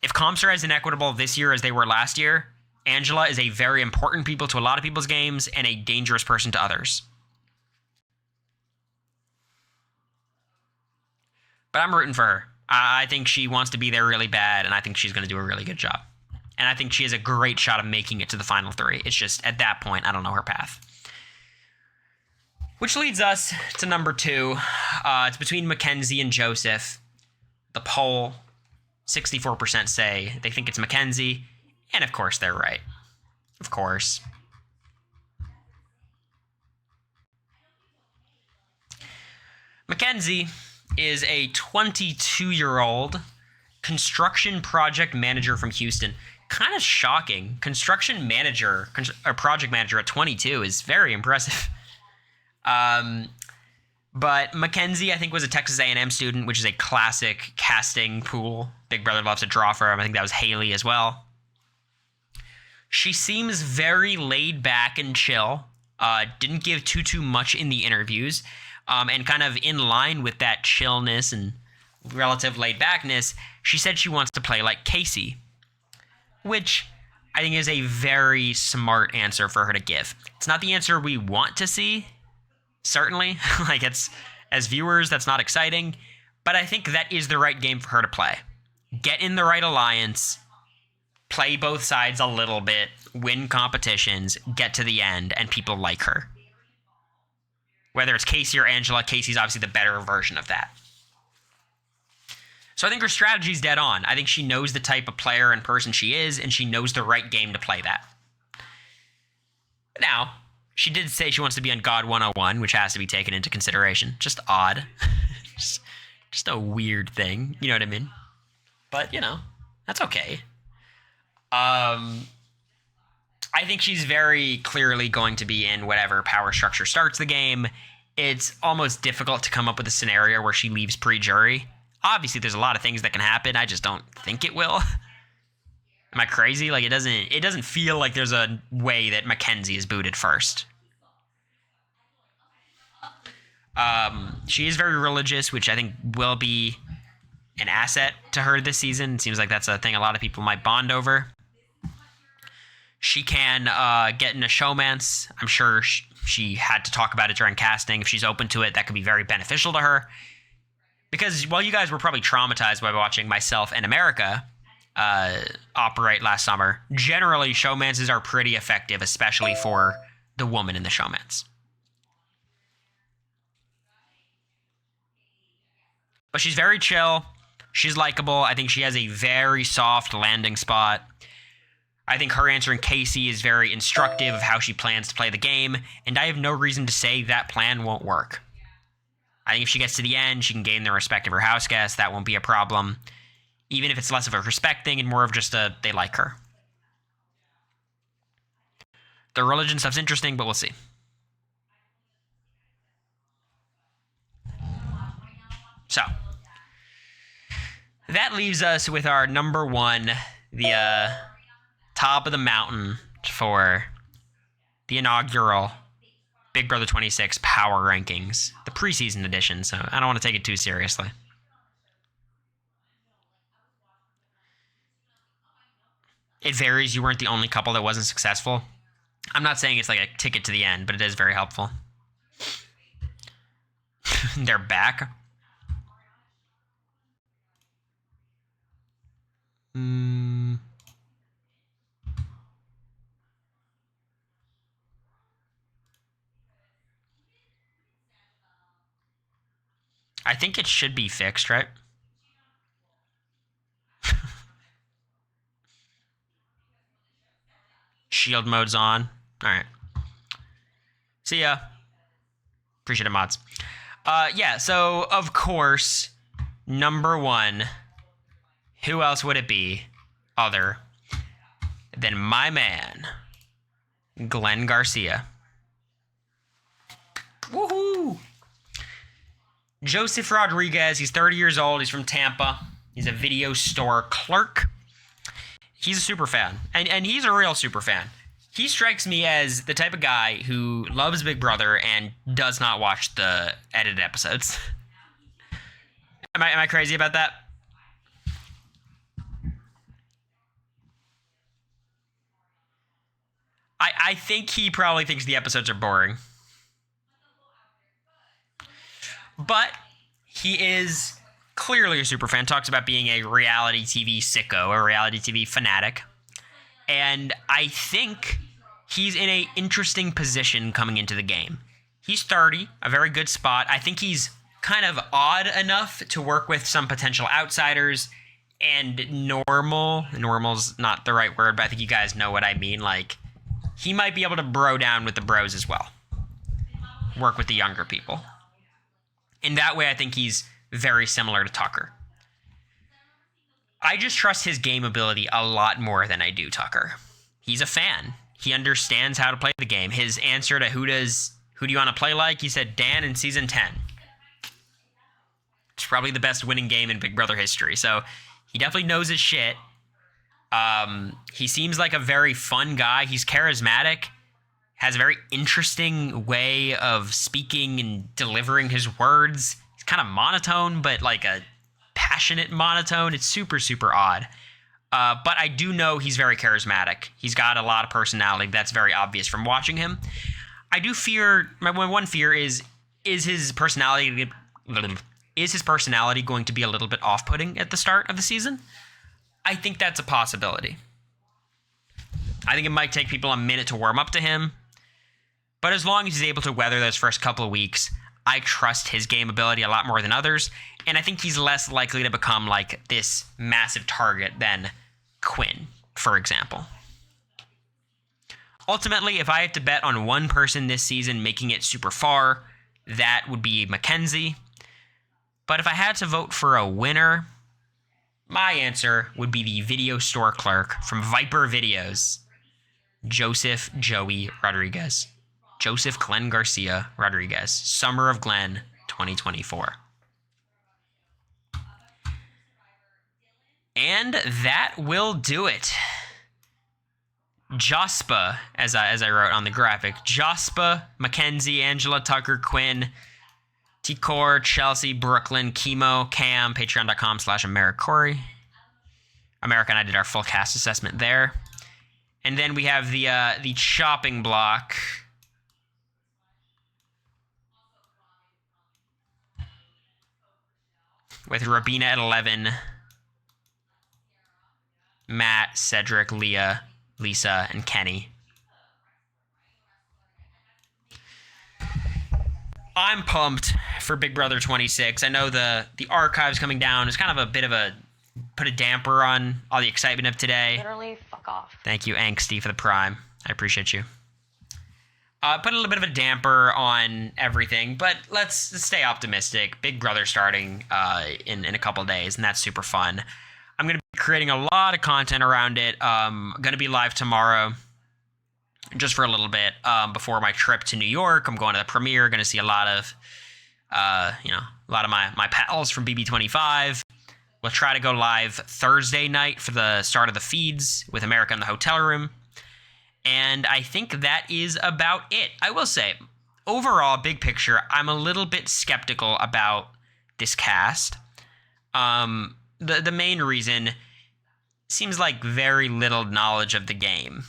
[SPEAKER 3] If comps are as inequitable this year as they were last year, Angela is a very important people to a lot of people's games and a dangerous person to others. But I'm rooting for her. I think she wants to be there really bad, and I think she's going to do a really good job. And I think she has a great shot of making it to the final three. It's just, at that point, I don't know her path. Which leads us to number 2. It's between Mackenzie and Joseph. The poll, 64% say they think it's Mackenzie. And of course, they're right. Of course. Mackenzie is a 22-year-old construction project manager from Houston. Kind of shocking. Construction manager, or project manager at 22 is very impressive. But Mackenzie, I think, was a Texas A&M student, which is a classic casting pool. Big Brother loves to draw from. I think that was Haley as well. She seems very laid back and chill. Didn't give too much in the interviews. And kind of in line with that chillness and relative laid backness, she said she wants to play like Casey, which I think is a very smart answer for her to give. It's not the answer we want to see, certainly. Like, it's, as viewers, that's not exciting, but I think that is the right game for her to play. Get in the right alliance, play both sides a little bit, win competitions, get to the end, and people like her. Whether it's Casey or Angela, Casey's obviously the better version of that. So I think her strategy's dead on. I think she knows the type of player and person she is, and she knows the right game to play that. Now, she did say she wants to be on God 101, which has to be taken into consideration. Just odd. just a weird thing. You know what I mean? But, you know, that's okay. I think she's very clearly going to be in whatever power structure starts the game. It's almost difficult to come up with a scenario where she leaves pre-jury. Obviously, there's a lot of things that can happen. I just don't think it will. Am I crazy? Like, it doesn't feel like there's a way that Mackenzie is booted first. She is very religious, which I think will be an asset to her this season. It seems like that's a thing a lot of people might bond over. She can get in a showmance. I'm sure she had to talk about it during casting. If she's open to it, that could be very beneficial to her. Because while you guys were probably traumatized by watching myself and America operate last summer, generally showmances are pretty effective, especially for the woman in the showmance. But she's very chill. She's likable. I think she has a very soft landing spot. I think her answering Casey is very instructive of how she plans to play the game, and I have no reason to say that plan won't work. I think if she gets to the end, she can gain the respect of her house guests. That won't be a problem, even if it's less of a respect thing and more of just a they like her. The religion stuff's interesting, but we'll see. So, that leaves us with our number 1, the top of the mountain for the inaugural Big Brother 26 Power Rankings, the preseason edition, so I don't want to take it too seriously. It varies. You weren't the only couple that wasn't successful. I'm not saying it's like a ticket to the end, but it is very helpful. They're back. I think it should be fixed, right? Shield mode's on. All right. See ya. Appreciate it, mods. Yeah, so, of course, number 1, who else would it be other than my man, Glenn Garcia? Woohoo! Joseph Rodriguez, he's 30 years old, he's from Tampa. He's a video store clerk. He's a super fan, and he's a real super fan. He strikes me as the type of guy who loves Big Brother and does not watch the edited episodes. Am I crazy about that? I think he probably thinks the episodes are boring. But he is clearly a super fan. Talks about being a reality TV sicko, a reality TV fanatic. And I think he's in an interesting position coming into the game. He's 30, a very good spot. I think he's kind of odd enough to work with some potential outsiders and normal's not the right word, but I think you guys know what I mean. Like, he might be able to bro down with the bros as well. Work with the younger people. In that way, I think he's very similar to Tucker. I just trust his game ability a lot more than I do Tucker. He's a fan. He understands how to play the game. His answer to who do you want to play like? He said Dan in season 10. It's probably the best winning game in Big Brother history. So he definitely knows his shit. He seems like a very fun guy. He's charismatic. Has a very interesting way of speaking and delivering his words. He's kind of monotone, but like a passionate monotone. It's super, super odd. But I do know he's very charismatic. He's got a lot of personality. That's very obvious from watching him. I do fear, my one fear is his personality going to be a little bit off-putting at the start of the season? I think that's a possibility. I think it might take people a minute to warm up to him. But as long as he's able to weather those first couple of weeks, I trust his game ability a lot more than others. And I think he's less likely to become like this massive target than Quinn, for example. Ultimately, if I had to bet on one person this season making it super far, that would be Mackenzie. But if I had to vote for a winner, my answer would be the video store clerk from Viper Videos, Joseph Joey Rodriguez. Joseph Glenn Garcia Rodriguez. Summer of Glenn 2024. And that will do it. Jospa, as I wrote on the graphic. Jospa, Mackenzie, Angela, Tucker, Quinn, T-Core, Chelsea, Brooklyn, Chemo, Cam, patreon.com/Americory. America and I did our full cast assessment there. And then we have the chopping block. With Rabina at 11. Matt, Cedric, Leah, Lisa, and Kenny. I'm pumped for Big Brother 26. I know the archives coming down is kind of a bit of put a damper on all the excitement of today.
[SPEAKER 4] Literally, fuck off.
[SPEAKER 3] Thank you, Angsty, for the prime. I appreciate you. Put a little bit of a damper on everything, but let's stay optimistic. Big Brother starting in a couple days, and that's super fun. I'm going to be creating a lot of content around it. I'm going to be live tomorrow just for a little bit before my trip to New York. I'm going to the premiere, going to see a lot of my pals from BB25. We'll try to go live Thursday night for the start of the feeds with America in the hotel room. And I think that is about it. I will say, overall, big picture, I'm a little bit skeptical about this cast. The main reason seems like very little knowledge of the game.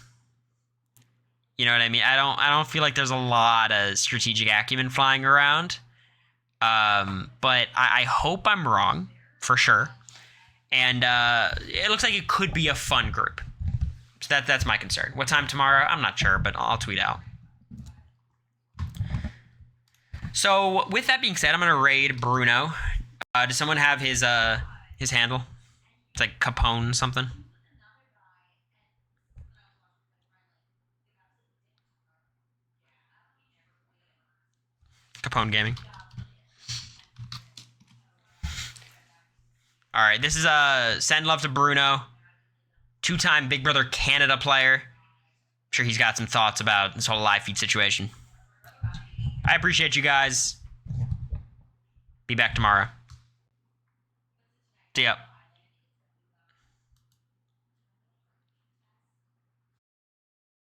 [SPEAKER 3] You know what I mean? I don't feel like there's a lot of strategic acumen flying around. But I hope I'm wrong, for sure. And it looks like it could be a fun group. So that's my concern. What time tomorrow? I'm not sure, but I'll tweet out. So with that being said, I'm going to raid Bruno. Does someone have his handle? It's like Capone something. Capone Gaming. All right, this is send love to Bruno, 2-time Big Brother Canada player. I'm sure he's got some thoughts about this whole live feed situation. I appreciate you guys. Be back tomorrow. See ya.